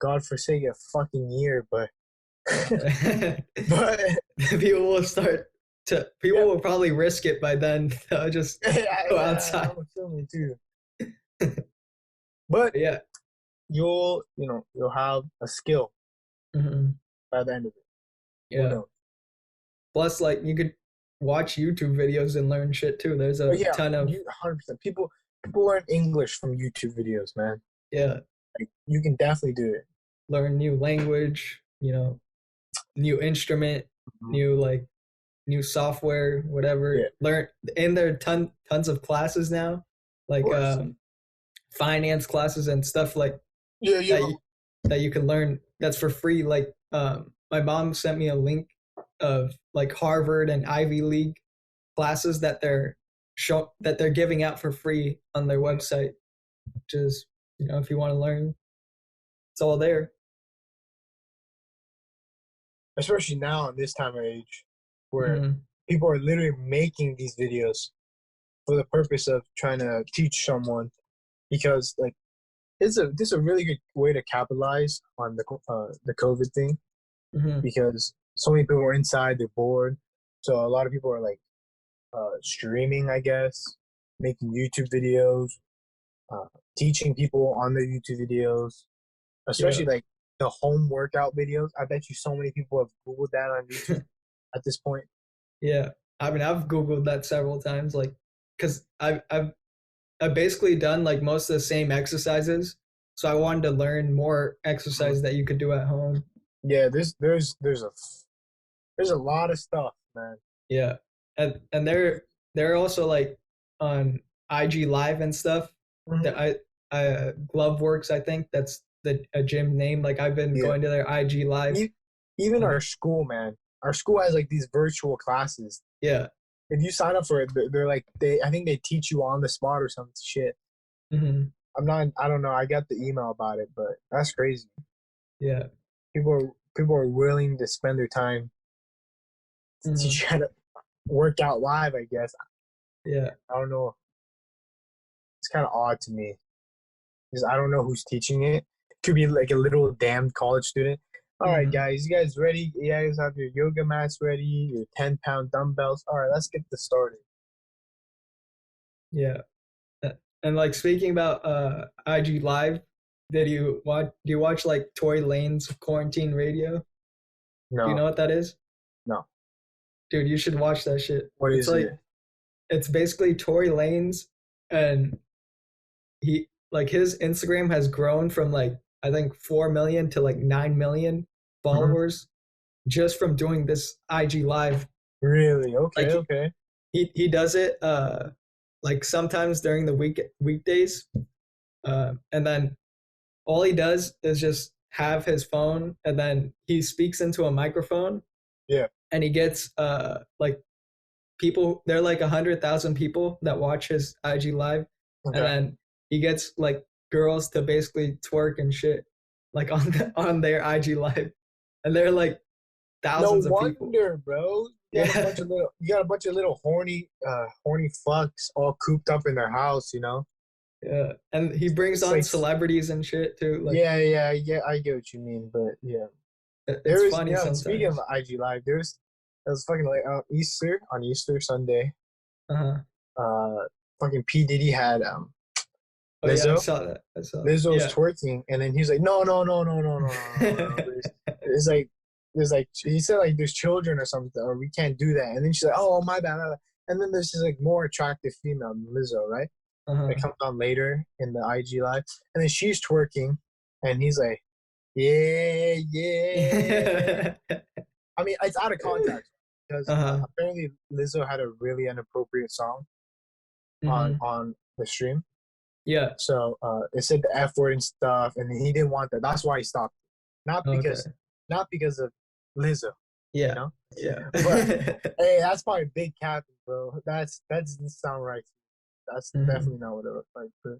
godforsaken fucking year. But but People will start to. yeah, People will probably risk it by then. They'll just yeah, go yeah, outside. I'm assuming too. But But yeah. you'll have a skill Hmm. by the end of it. Who Yeah. knows? Plus, like you could watch YouTube videos and learn shit too. There's But a yeah, ton of. you 100%. People learn English from YouTube videos, man. Yeah. Like you can definitely do it. Learn new language. New instrument. Mhm. New like new software. Yeah, Whatever. Learn. And there are tons of classes now, of like course. finance classes and stuff like Yeah, yeah. that. That you can learn that's for free. Like my mom sent me a link of like Harvard and Ivy League classes that they're giving out for free on their website. Which is, if you want to learn, it's all there. Especially now in this time of age, where Mm-hmm. people are literally making these videos for the purpose of trying to teach someone, because like this is a really good way to capitalize on the COVID thing, Mm-hmm. because so many people are inside, they're bored, so a lot of people are like streaming, I guess, making YouTube videos, uh, teaching people on their YouTube videos, Yeah, especially like the home workout videos. I bet you so many people have Googled that on YouTube at this point. yeah. I mean, I've Googled that several times, like, because I've basically done like most of the same exercises. So I wanted to learn more Mhm. exercise that you could do at home. Yeah, there's a lot of stuff, man. Yeah, and they're also like on IG Live and stuff. Hmm. That Glove Works, I think that's the a gym name. Like I've been Yeah, going to their IG Live. even And our school, man. Our school has like these virtual classes. yeah, If you sign up for it, they're like I think they teach you on the spot or some shit. hmm, I don't know. I got the email about it, but that's crazy. yeah, People are willing to spend their time to hmm, try to work out live. I guess yeah, I don't know. It's kind of odd to me because I don't know who's teaching it. It could be like a little damned college student. All right, hmm, guys, you guys ready? You guys have your yoga mats ready, your 10-pound dumbbells. All right, let's get this started. yeah. And like speaking about IG Live, do you watch like Tory Lane's Quarantine Radio? Do you No, know what that is? no. Dude, you should watch that shit. What It's is like it? it's basically Tory Lane's, and he like his Instagram has grown from like I think 4 million to like 9 million Hmm. followers just from doing this IG Live. Really? Okay, Like okay. he does it like sometimes during the weekdays, and then all he does is just have his phone, and then he speaks into a microphone, Yeah. and he gets like people. There are like 100,000 people that watch his IG Live, and Okay. then he gets like girls to basically twerk and shit like on their IG Live, and they're like No thousands of people. wonder, bro. Yeah, You got a bunch of little horny fucks all cooped up in their house. yeah, and he brings It's on like, celebrities and shit too. Like yeah, yeah, yeah. I get what you mean, but yeah, it's there is. funny Speaking of sometimes. IG Live, it was fucking like Easter on Easter Sunday. Uh-huh. Fucking P Diddy had Oh yeah, I Lizzo. saw that. I saw that. Lizzo's Yeah. twerking, and then he's like, no, no, no, no, no, no, no, no, no. It's like there's like he said like there's children or something, or we can't do that. And then she's like, oh my bad, my bad. And then there's this like more attractive female, Lizzo, right? That Uh-huh. comes on later in the IG live, and then she's twerking, and he's like, yeah, yeah. I mean, it's out of context because Uh-huh. apparently Lizzo had a really inappropriate song Hmm. on the stream. Yeah. So it said the F word and stuff, and he didn't want that. That's why he stopped. Not because, Okay. not because of Lizzo, you Yeah. know. Yeah. But hey, that's probably big cap, bro. That doesn't sound right. That's Hmm. definitely not what it looks like. But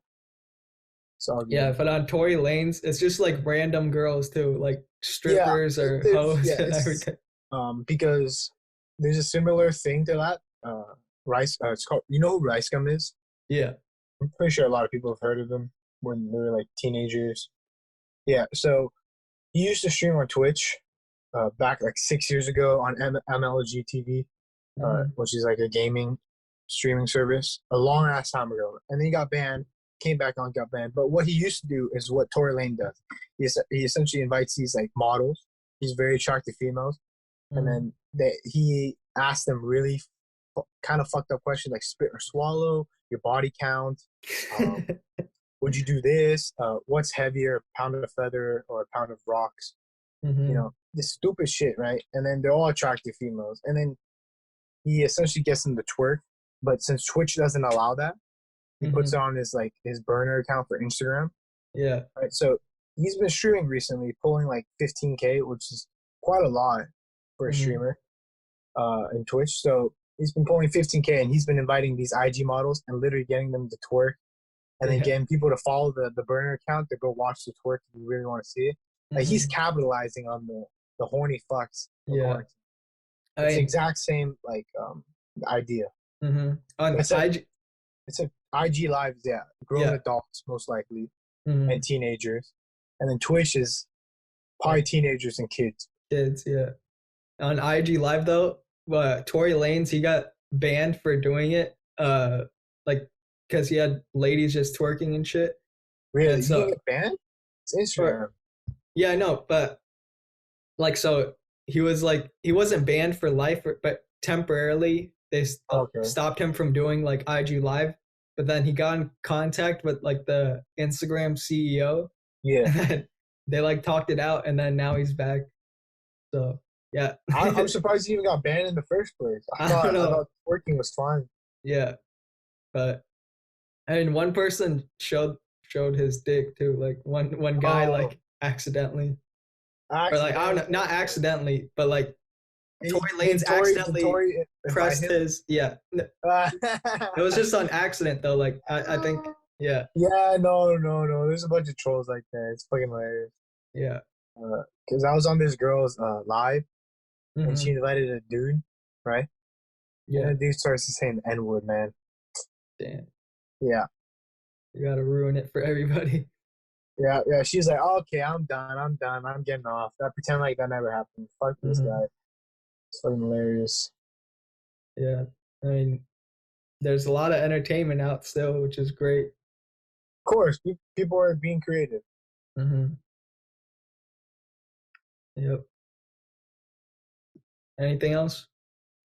it's all Yeah, good. but on Tory Lanes, it's just like random girls too, like Yeah, strippers or hoes and it's everything. because there's a similar thing to that. Rice. It's called. You know who Rice Gum is? Yeah. I'm pretty sure a lot of people have heard of them when they were like teenagers. Yeah. So he used to stream on Twitch back like 6 years ago on MLG TV, Hmm. which is like a gaming streaming service, a long ass time ago. And then he got banned, came back on, got banned. But what he used to do is what Tory Lane does. He essentially invites these like models, these very attractive females, and Hmm. then he asks them really kind of fucked up questions like spit or swallow, your body count, um, would you do this? What's heavier, a pound of feather or a pound of rocks? You Hmm. know, this stupid shit, right? And then they're all attractive females. And then he essentially gets them to twerk. But since Twitch doesn't allow that, he puts it Hmm. on his like his burner account for Instagram. Yeah. Right. So he's been streaming recently, pulling like 15K, which is quite a lot for a Hmm. streamer in Twitch. So he's been pulling 15K and he's been inviting these IG models and literally getting them to twerk and then Yeah. getting people to follow the burner account to go watch the twerk if you really want to see it. Like he's Hmm. capitalizing on the horny fucks of Yeah. quarantine. I It's the mean, exact same like idea. on It's a IG, it's a IG lives, yeah, grown yeah. adults most likely and Hmm. teenagers, and then Twitch is probably Like teenagers and kids. kids, yeah. On IG Live though, Tory Lanez he got banned for doing it, like because he had ladies just twerking and shit, and Really, you can so get banned? It's or Instagram. yeah, no, but like so he wasn't banned for life, but temporarily they Okay. stopped him from doing like IG Live, but then he got in contact with like the Instagram CEO, Yeah. and then they like talked it out, and then now he's back. So yeah, I'm surprised he even got banned in the first place. I don't I know. thought working was fine. Yeah, but I mean, one person showed his dick too. Like one guy Oh, like accidentally, or like I don't know, accidentally. not accidentally, but like Tory Lanez Did accidentally Tori invite pressed him? his. Yeah, it was just on accident though. Like I think yeah, Yeah, no, no, no. There's a bunch of trolls like that. It's fucking hilarious. yeah. Because I was on this girl's live and she Hmm. invited a dude, right? And Yeah. the dude starts to saying the N word, man. Damn, Yeah, you gotta ruin it for everybody. yeah, yeah. She's like, oh, okay, I'm done. I'm done. I'm getting off. I pretend like that never happened. Fuck this Hmm. guy. It's fucking hilarious. Yeah, I mean, there's a lot of entertainment out still, which is great. Of course, people are being creative. Hmm. Yep. Anything else?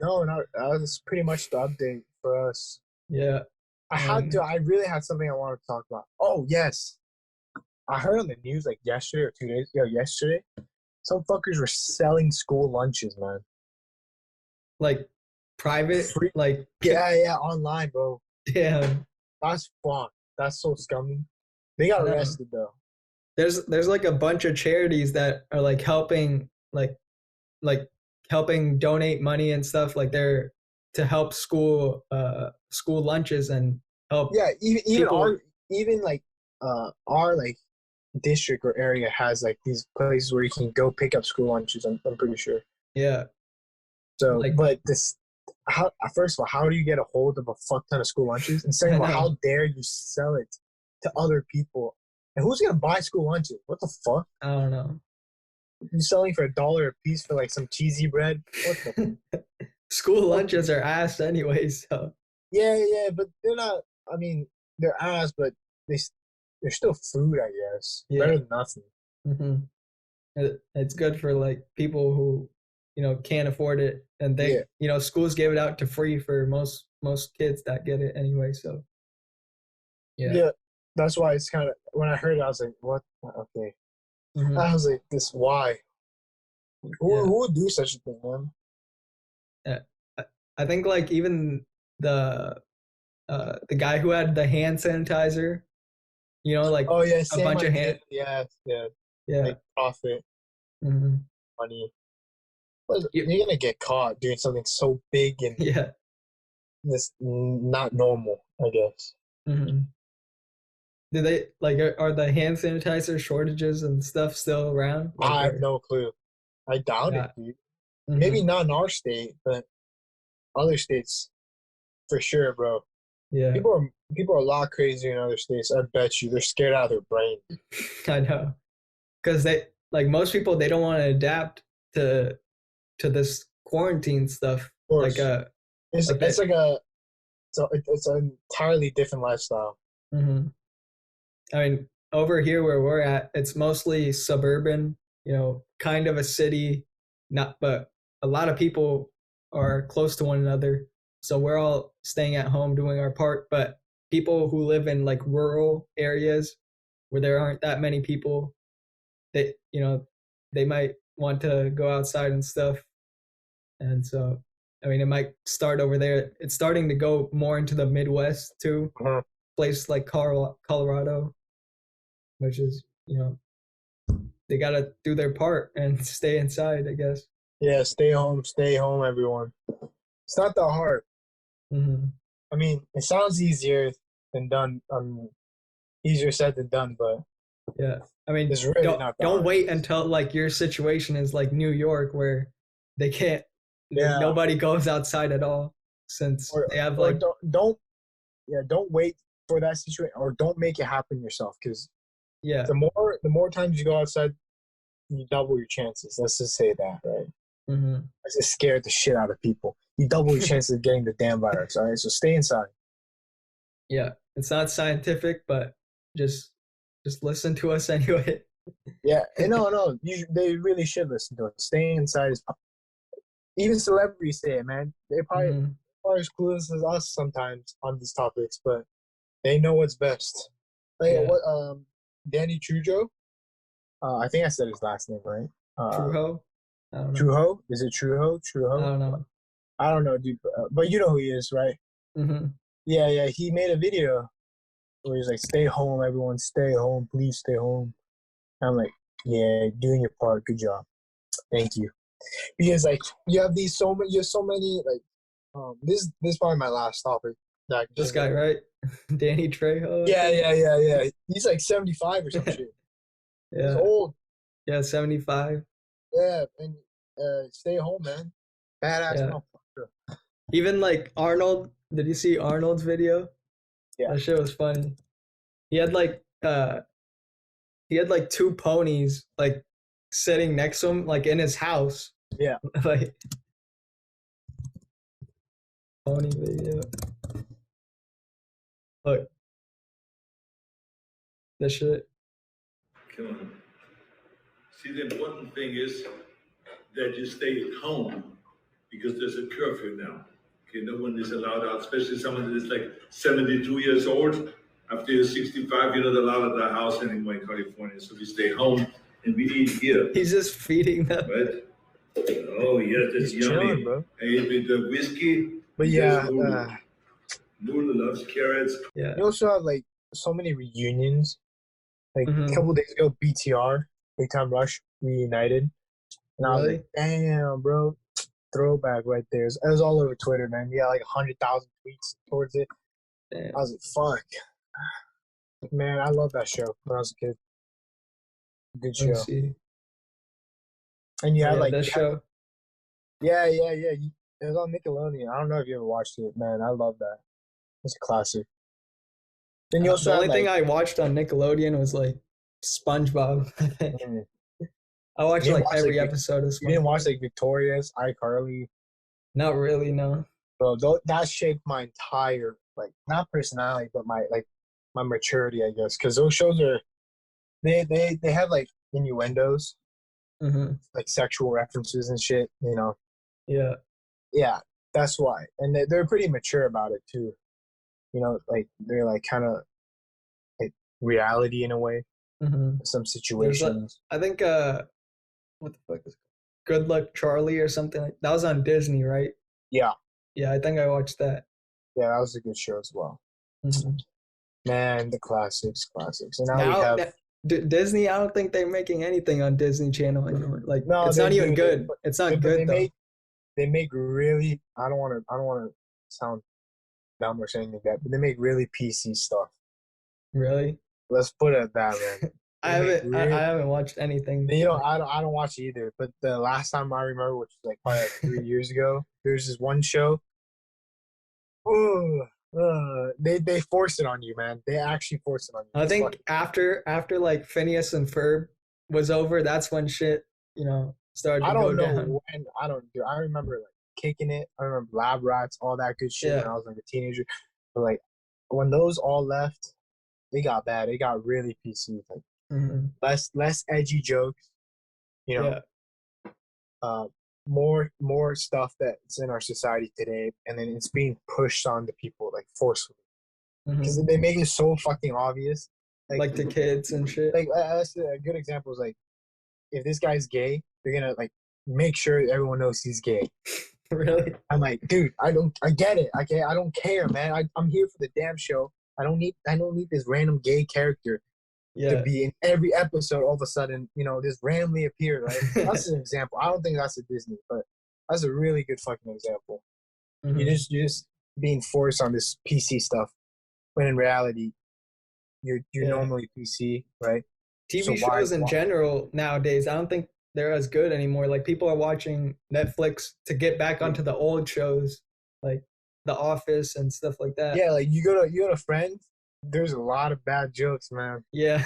No, no, that was pretty much the update for us. Yeah. I really had something I wanted to talk about. Oh, yes. I heard on the news like yesterday or 2 days ago, yesterday, some fuckers were selling school lunches, man. Like private, Free. like Yeah, yeah, online, bro. damn. That's fucked. That's so scummy. They got I know. arrested though. There's like a bunch of charities that are like helping donate money and stuff like they're to help school lunches and help Yeah, even people. even like our like district or area has like these places where you can go pick up school lunches. I'm pretty sure. Yeah, So, like but this, how first of all, how do you get a hold of a fuck ton of school lunches? And second I of all, know. how dare you sell it to other people? And who's gonna buy school lunches? What the fuck? I don't know. You selling for $1 a piece for like some cheesy bread? What the School fuck? lunches are ass anyway, so Yeah, but they're not. I mean, they're ass, but they they're still food, I guess. Yeah. Better than nothing. Hmm. It's good for like people who, can't afford it, and Yeah, schools give it out to free for most kids that get it anyway. So yeah. yeah. That's why it's kind of when I heard it, I was like, "What? Okay." Hmm. I was like, "This why? Yeah. Who would do such a thing, man?" Yeah. I think like even the the guy who had the hand sanitizer, like Oh yeah, a same bunch of idea. hand. Yeah, yeah. Yeah. Make profit, Hmm. money. But you're gonna get caught doing something so big and Yeah. this not normal, I guess. Hmm. Do they like are the hand sanitizer shortages and stuff still around? Like, I have or no clue. I doubt it, not? dude. Maybe Hmm. not in our state, but other states for sure, bro. Yeah. People are a lot crazier in other states. I bet you they're scared out of their brain. Of I know, because they like most people they don't want to adapt to this quarantine stuff. Like course, it's that. like a it's an entirely different lifestyle. Hmm. I mean, over here where we're at, it's mostly suburban. Kind of a city, not but a lot of people are close to one another, so we're all staying at home doing our part. But people who live in like rural areas where there aren't that many people, they might want to go outside and stuff. And so, I mean, it might start over there. It's starting to go more into the Midwest too, Uh-huh. places like Colorado, which is, they got to do their part and stay inside, I guess. Yeah, stay home, everyone. It's not that hard. Hmm. I mean, it sounds easier than done. Easier said than done, but Yeah. I mean, it's really don't not that don't hard. wait until like your situation is like New York where they can't Yeah, nobody goes outside at all since or they have or like don't yeah don't wait for that situation or don't make it happen yourself because yeah. the more times you go outside, you double your chances. Let's just say that, right? Hmm. Let's just scare the shit out of people. You double your chances of getting the damn virus. All right, so stay inside. Yeah. It's not scientific, but just just listen to us anyway. Yeah, and no, they really should listen to it. Staying inside is even celebrities say it, man. They probably Hmm. are as clueless as us sometimes on these topics, but they know what's best. Like Yeah. what Danny Trujo, I think I said his last name right. Truho? I don't know. Truho, is it Truho? I Truho? don't know. I don't know, dude, but you know who he is, right? Hmm. Yeah. He made a video where he's like, "Stay home, everyone. Stay home, please stay home." And I'm like, "Yeah, doing your part. Good job. Thank you." Because like you have so many like this is probably my last topic that I can This think of. guy, right? Danny Trejo, I think. Yeah. He's like 75 or some shit. He's Yeah. old. Yeah, 75. Yeah, and stay home, man. Badass Yeah. motherfucker. Even like Arnold, did you see Arnold's video? Yeah, That shit was funny. He had like he had like two ponies like sitting next to him like in his house. yeah. Like pony video. Look, this shit. Come on. See, the important thing is that you stay at home because there's a curfew now. Okay, no one is allowed out, especially someone that is like 72 years old. After you're 65, you're not allowed at the house anymore in California. So we stay home and we eat here, He's just feeding them. right? Oh, yes, that's He's chilling, yummy. bro. I eat with the whiskey. But There's yeah, Lulu. Lulu loves carrots. Yeah. you also have like so many reunions. Like a Hmm. couple days ago, BTR, Big Time Rush, reunited, and I was like, Really? damn, bro, throwback right there. It was all over Twitter, man. Yeah, like 100,000 tweets towards it. I Damn. was like, fuck, man, I love that show when I was a kid. Good Let me show. see. And Oh yeah, this show. yeah. It was on Nickelodeon. I don't know if you ever watched it, man. I love that. It's a classic. Then you The also had only thing like, I watched on Nickelodeon was like SpongeBob. I think. mm, I watched you didn't like watch every episode of you didn't watch SpongeBob. like Victorious, iCarly. Not really, no. Bro, that shaped my entire not personality, but my maturity, I guess. Because those shows are they have like innuendos, Mm-hmm. like sexual references and shit. Yeah. Yeah, that's why, and they're pretty mature about it too. Like they're like kind of like reality in a way. Mm-hmm. Some There's situations. I think what the fuck is it? Good Luck Charlie or something that was on Disney, right? Yeah, Yeah, I think I watched that. yeah, that was a good show as well. Mm-hmm. Man, the classics. And now we Now, have Disney, I don't think they're making anything on Disney Channel anymore. Like, no, it's they not even do, good. It's not but good though. they make really. I don't want to sound dumb or saying like that, but they make really PC stuff. Really? Let's put it at that, man. I haven't watched anything. I don't watch either. But the last time I remember, which was like probably like 3 years ago, there's this one show. They force it on you, man. They actually force it on you. I think after like Phineas and Ferb was over, that's when shit, started to I go don't know down. when. I remember like kicking it. I remember Lab Rats, all that good shit when I was like a teenager. But like when those all left, they got bad. They got really PC. Like less edgy jokes. Yeah. More stuff that's in our society today, and then it's being pushed on the people like forcefully because they make it so fucking obvious. Like the kids and shit. Like that's a good example is like if this guy's gay, they're gonna like make sure everyone knows he's gay. Really? I'm like, dude, I get it. I don't care, man. I'm here for the damn show. I don't need this random gay character to be in every episode. All of a sudden, just randomly appear. Right? That's an example. I don't think that's a Disney, but that's a really good fucking example. You're just being forced on this PC stuff, when in reality, you're normally PC, right? TV shows in general nowadays, I don't think they're as good anymore. Like people are watching Netflix to get back onto the old shows, like The Office and stuff like that. Yeah, like you go to Friends. There's a lot of bad jokes, man. Yeah.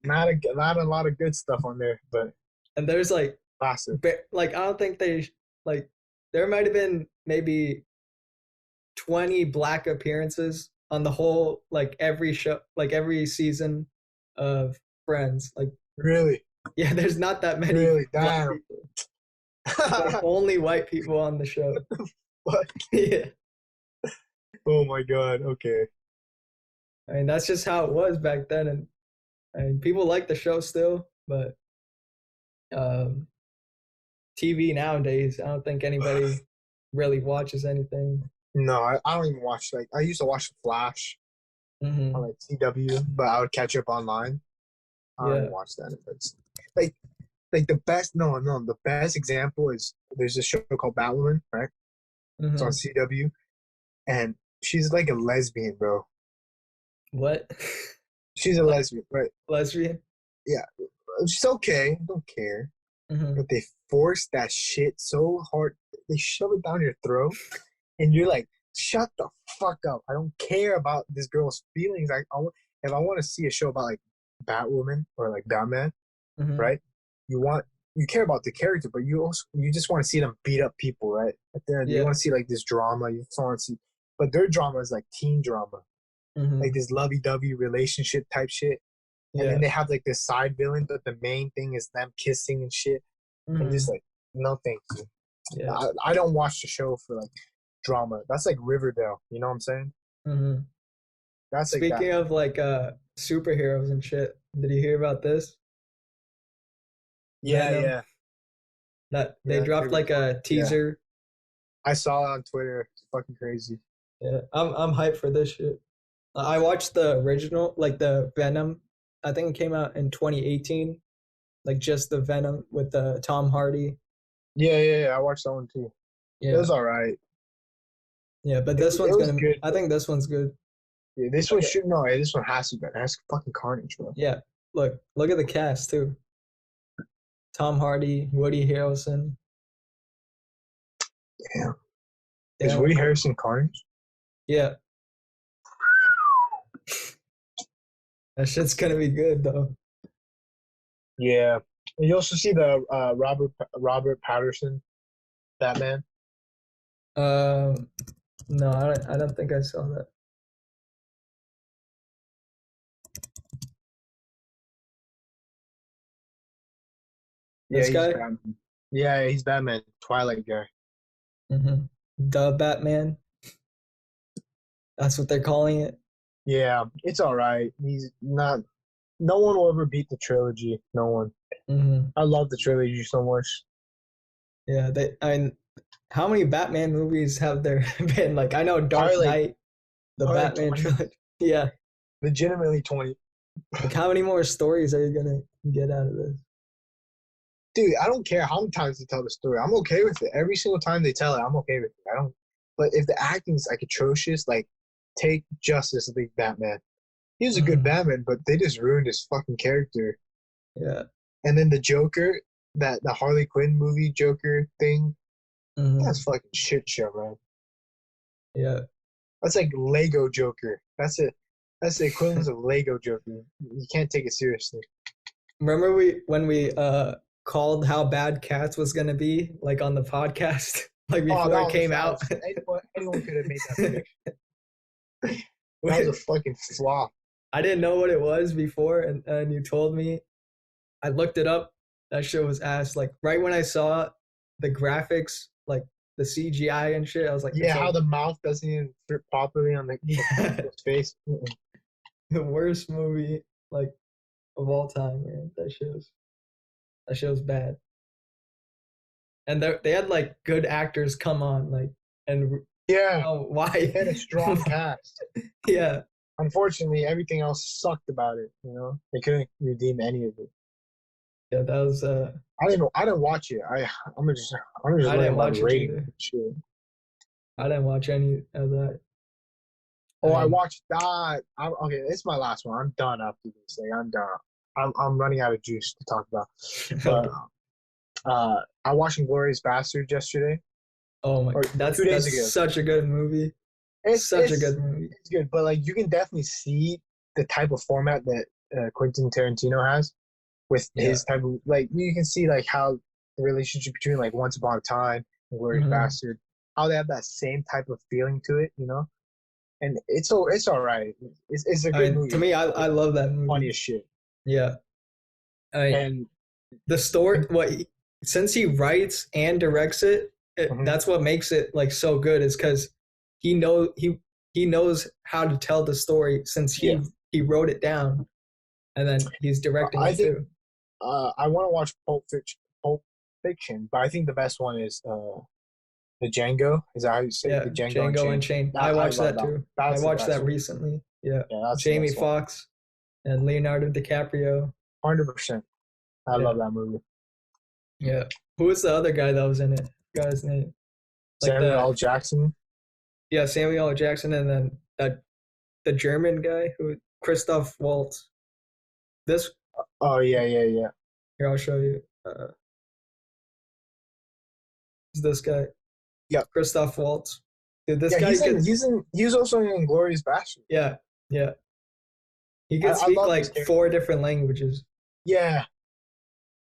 Not a lot of good stuff on there, but and there's like classic. Like I don't think there might have been maybe 20 black appearances on the whole, like every show, like every season of Friends. Like really? Yeah, there's not that many. Really? Damn. Like only white people on the show. What? Yeah. Oh my god. Okay. I mean, that's just how it was back then, and people like the show still, but TV nowadays, I don't think anybody really watches anything. No, I don't even watch. Like I used to watch The Flash on like CW, but I would catch up online. I don't watch that. It's like the best. No, the best example is there's a show called Batwoman, right? It's on CW, and she's like a lesbian, bro. What? She's a lesbian, right? Lesbian? Yeah, she's okay. I don't care. But they force that shit so hard. They shove it down your throat, and you're like, shut the fuck up. I don't care about this girl's feelings. If I want to see a show about like Batwoman or like Batman, right? You care about the character, but you just want to see them beat up people, right? At the end, you want to see like this drama. You just want to see, but their drama is like teen drama, like this lovey-dovey relationship type shit. And then they have like this side villain, but the main thing is them kissing and shit. And just like, no thank you. Yeah. I don't watch the show for like drama. That's like Riverdale. You know what I'm saying? That's like Speaking of like superheroes and shit, did you hear about this? Yeah. That they dropped like a teaser. I saw it on Twitter. It's fucking crazy. Yeah, I'm hyped for this shit. I watched the original, like the Venom. I think it came out in 2018, like just the Venom with Tom Hardy. Yeah. I watched that one too. Yeah, it was all right. Yeah, but this one's gonna. Good. I think this one's good. Yeah, this one should no. This one has to be. That's fucking carnage, bro. Yeah, look at the cast too. Tom Hardy, Woody Harrelson. Damn. Is Woody Harrelson carnage? Yeah. That shit's gonna be good though. Yeah. And you also see the Robert Patterson Batman. No, I don't think I saw that. Yeah, This he's guy? Batman. Yeah, he's Batman. Twilight guy. Mm-hmm. The Batman. That's what they're calling it. Yeah, it's all right. He's not. No one will ever beat the trilogy. No one. Mm-hmm. I love the trilogy so much. Yeah, I mean, how many Batman movies have there been? Like, I know Dark Probably like Knight, the probably like Batman 20. trilogy. Yeah. Legitimately 20. Like, how many more stories are you gonna get out of this? Dude, I don't care how many times they tell the story. I'm okay with it. Every single time they tell it, I'm okay with it. I don't. But if the acting is like atrocious, like take Justice League Batman. He was a good Mm-hmm. Batman, but they just ruined his fucking character. Yeah. And then the Joker, that the Harley Quinn movie Joker thing, Mm-hmm. that's fucking shit show, man. Yeah. That's like Lego Joker. That's it. That's the equivalent of Lego Joker. You can't take it seriously. Remember when we called how bad Cats was gonna be, like on the podcast, like Oh, before it came out? anyone could have made that prediction. That was a fucking flop. I didn't know what it was before, and you told me. I looked it up. That shit was ass. Like right when I saw the graphics, like the CGI and shit, I was like, Yeah, it's how like, the mouth doesn't even fit properly on the yeah, face. the worst movie like of all time, man. That shit was bad. And they had like good actors come on, like, and Yeah, oh, why? they had a strong cast. Yeah, Unfortunately, everything else sucked about it. You know, they couldn't redeem any of it. yeah, that was. I didn't watch it. I'm just I looking didn't about the watch it ratings either. and shit. I didn't watch any of that. Oh, I And watched that. Okay, it's my last one. I'm done after this thing. I'm done. I'm running out of juice to talk about. But okay. I watched Glorious Bastard yesterday Oh my, or that's 2 days ago. such a good movie. It's Such a it's good movie. it's good, but like you can definitely see the type of format that Quentin Tarantino has with Yeah. his type of like you can see like how the relationship between like Once Upon a Time and Glorious Hmm. Bastard, how they have that same type of feeling to it, you know. And it's all right. It's a I good mean, to movie. me, I love that Funny movie. as shit. Yeah. I mean, And the story, since he writes and directs it, mhm, that's what makes it like so good. Is because he know he knows how to tell the story since yeah, he wrote it down and then he's directing I it think too. I want to watch Pulp Fiction, but I think the best one is the Django. Is that how you say it? Yeah, The Django Django Unchained? Unchained. I I watched love that that. too. I That's the watched best that one. recently. Yeah, Yeah, that's the Jamie best one. Foxx and Leonardo DiCaprio. 100%. I Yeah, love that movie. yeah. Who was the other guy that was in it? Got his name? Like Samuel L. Jackson. yeah, Samuel L. Jackson, and then that the German guy who Christoph Waltz. This Oh yeah. here, I'll show you. Is this guy Yeah, Christoph Waltz? Dude, this yeah. guy could. He was also in Glorious Bastard. Yeah, yeah. He could I speak love his like character. 4 different languages. Yeah,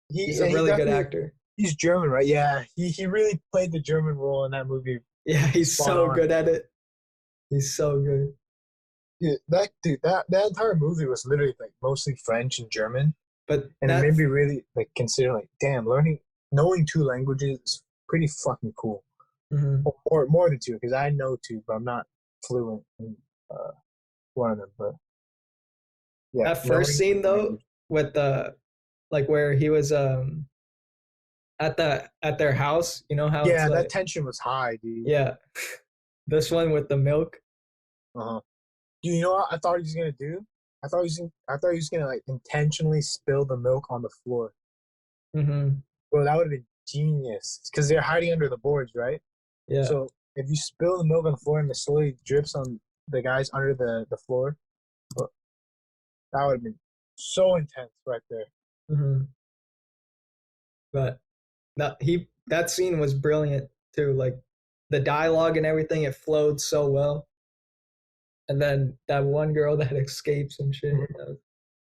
He's a he really good definitely actor. he's German, right? Yeah, he really played the German role in that movie. Yeah, he's Spot so on. good at it. He's so good. That entire movie was literally like mostly French and German, But and it that made me really like consider like, damn, knowing 2 languages is pretty fucking cool. mhm. More than two, because I know two, but I'm not fluent in uh, one of them. But yeah, That first knowing scene though, language. with the like where he was at their house, you know how it's Yeah, that like tension was high, dude. yeah. This one with the milk. Uh-huh. You know what I thought he was gonna do? I thought he was gonna like intentionally spill the milk on the floor. Hmm. Bro, that would have been genius. Because they're hiding under the boards, right? Yeah. So if you spill the milk on the floor and it slowly drips on the guys under the floor, bro, that would have been so intense right there. Hmm. But that scene was brilliant too. Like the dialogue and everything, it flowed so well. And then that one girl that escapes and shit. Mhm.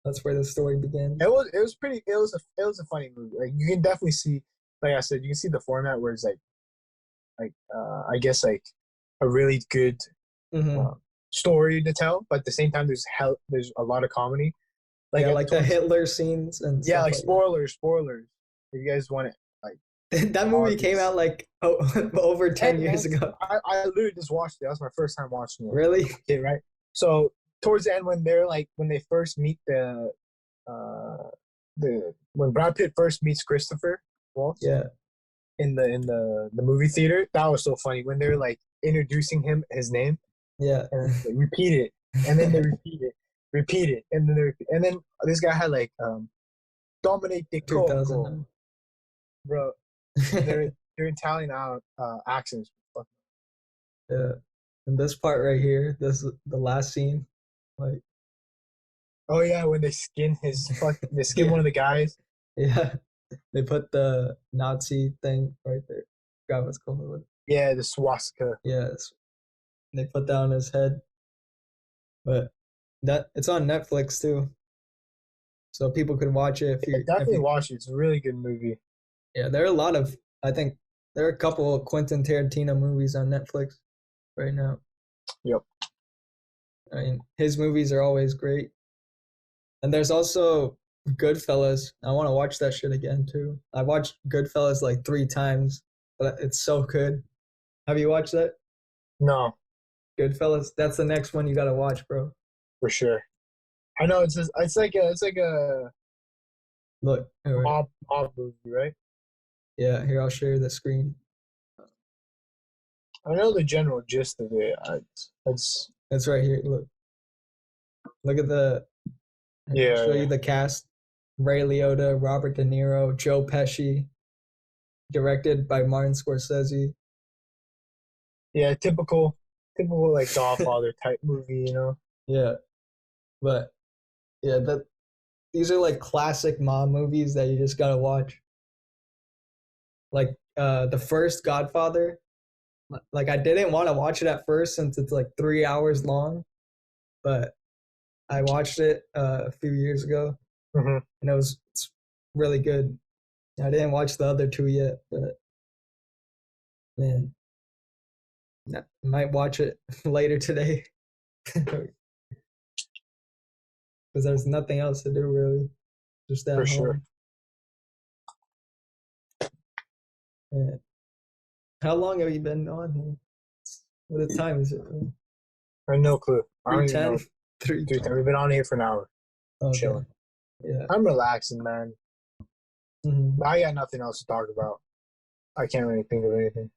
That's where the story begins. It was pretty it was a funny movie. Like you can definitely see, like I said, you can see the format where it's like I guess like a really good Hmm. story to tell, but at the same time there's a lot of comedy. Yeah, like the towards Hitler scenes and yeah, stuff like like spoilers. If you guys want it, like that. That movie came obvious. out like over Hey 10 man, years ago. I literally just watched it. That was my first time watching it. Really? Okay, right? So towards the end, when they first meet the when Brad Pitt first meets Christopher Waltz Yeah. in the movie theater, that was so funny when they're like introducing his name Yeah. and they repeat it, and then they repeat it, and then and then this guy had like Dominic De Coco, 2009. bro. Their Italian accents. Yeah. And this part right here, this is the last scene. Like, Oh yeah, when they skin yeah, one of the guys. yeah. They put the Nazi thing right there. God, what's called it? Yeah, the swastika. Yes. They put that on his head. But that it's on Netflix too. So people could watch it Yeah, if definitely you watch it. It's a really good movie. yeah, there are a lot of I think there are a couple of Quentin Tarantino movies on Netflix right now. Yep. I mean, his movies are always great. And there's also Goodfellas. I want to watch that shit again too. I watched Goodfellas like 3 times, but it's so good. Have you watched that? No, Goodfellas? That's the next one you gotta watch, bro. for sure. I know it's like a Look, all right. mob movie, right? Yeah, here I'll share the screen. I know the general gist of it. It's It's right here. Look at the. yeah, I'll show you the cast: Ray Liotta, Robert De Niro, Joe Pesci. Directed by Martin Scorsese. yeah, typical like Godfather type movie, you know. Yeah, but yeah, these are like classic mob movies that you just gotta watch. Like the first Godfather. Like I didn't want to watch it at first since it's like 3 hours long, but I watched it a few years ago, Mm-hmm. and it's really good. I didn't watch the other two yet, but man, I might watch it later today because there's nothing else to do really, just For at sure. home. Man. How long have you been on here? What time is it? I have no clue. I don't even 3:10? know. 3:10. We've been on here for an hour, Okay. chilling. Yeah. I'm relaxing, man. Mm-hmm. I got nothing else to talk about. I can't really think of anything.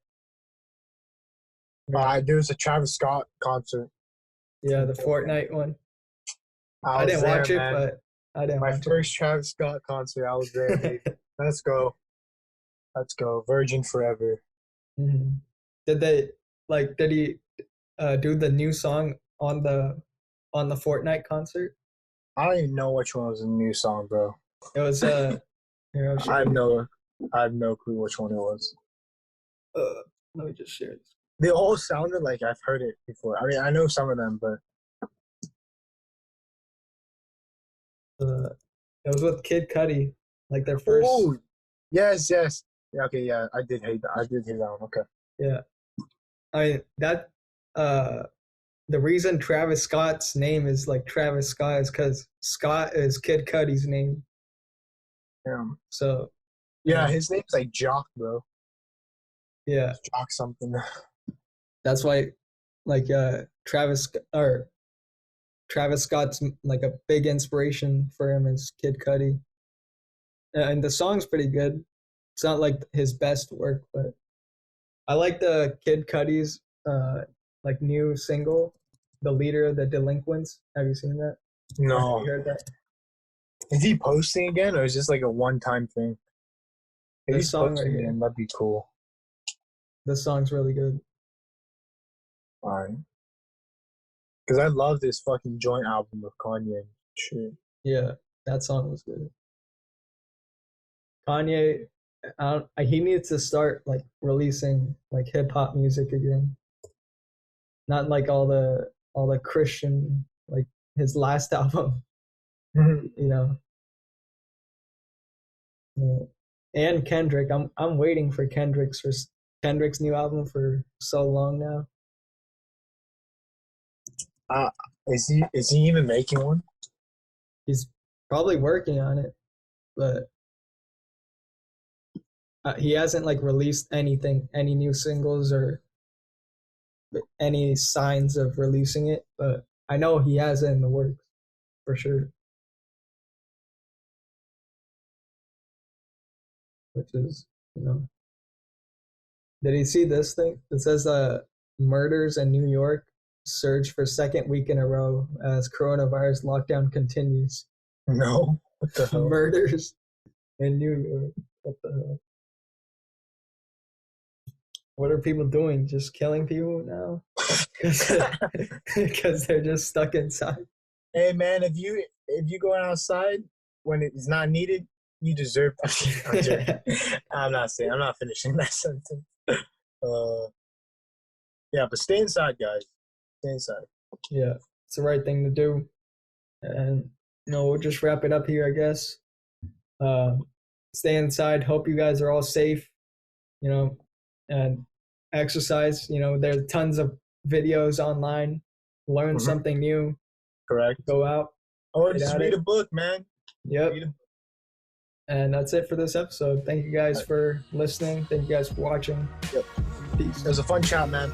There's a Travis Scott concert. Yeah, the Fortnite one. I I was didn't there, watch it, man. but I didn't My watch first Travis Scott concert. I was there, baby. it. Let's go. Let's go. Virgin forever. Mm-hmm. Did he do the new song on the Fortnite concert? I don't even know which one was the new song, bro. It was here I'll show I have you. no clue which one it was. Let me just share this. They all sounded like I've heard it before. I mean, I know some of them, but It was with Kid Cudi, like their first. oh, yes. Yeah, okay, yeah, I did hate that. I did hear that one. Okay. Yeah, I mean that. The reason Travis Scott's name is like Travis Scott is because Scott is Kid Cudi's name. Yeah. So Yeah, his name's like Jock, bro. yeah, Jock something. that's why like Travis Scott's like a big inspiration for him is Kid Cudi. And the song's pretty good. It's not like his best work, but I like the Kid Cudi's like new single, "The Leader of the Delinquents." Have you seen that? Or have No. you heard that? Is he posting again, or is this like a one-time thing? If This he's song right posting here. again, that'd be cool. This song's really good. All right. Because I love this fucking joint album of Kanye. Shit. Yeah, that song was good. Kanye, he needs to start like releasing like hip hop music again. Not like all the Christian like his last album, you know. Yeah. And Kendrick, I'm waiting for Kendrick's Kendrick's new album for so long now. Is he even making one? He's probably working on it, but he hasn't like released anything, any new singles or any signs of releasing it. But I know he has it in the works for sure. Which is, did you see this thing? It says murders in New York surge for second week in a row as coronavirus lockdown continues. No, what the hell? Murders in New York. What the hell? What are people doing? Just killing people now? Because they're just stuck inside. Hey man, if you going outside when it's not needed, you deserve. I'm not finishing that sentence. Yeah, but stay inside, guys. Stay inside. Yeah, it's the right thing to do. And we'll just wrap it up here, I guess. Stay inside. Hope you guys are all safe. And exercise. There's tons of videos online. Learn something new. Correct. Go out. Or just read a book, man. Yep. And that's it for this episode. Thank you guys for listening. Thank you guys for watching. Yep. Peace. It was a fun chat, man.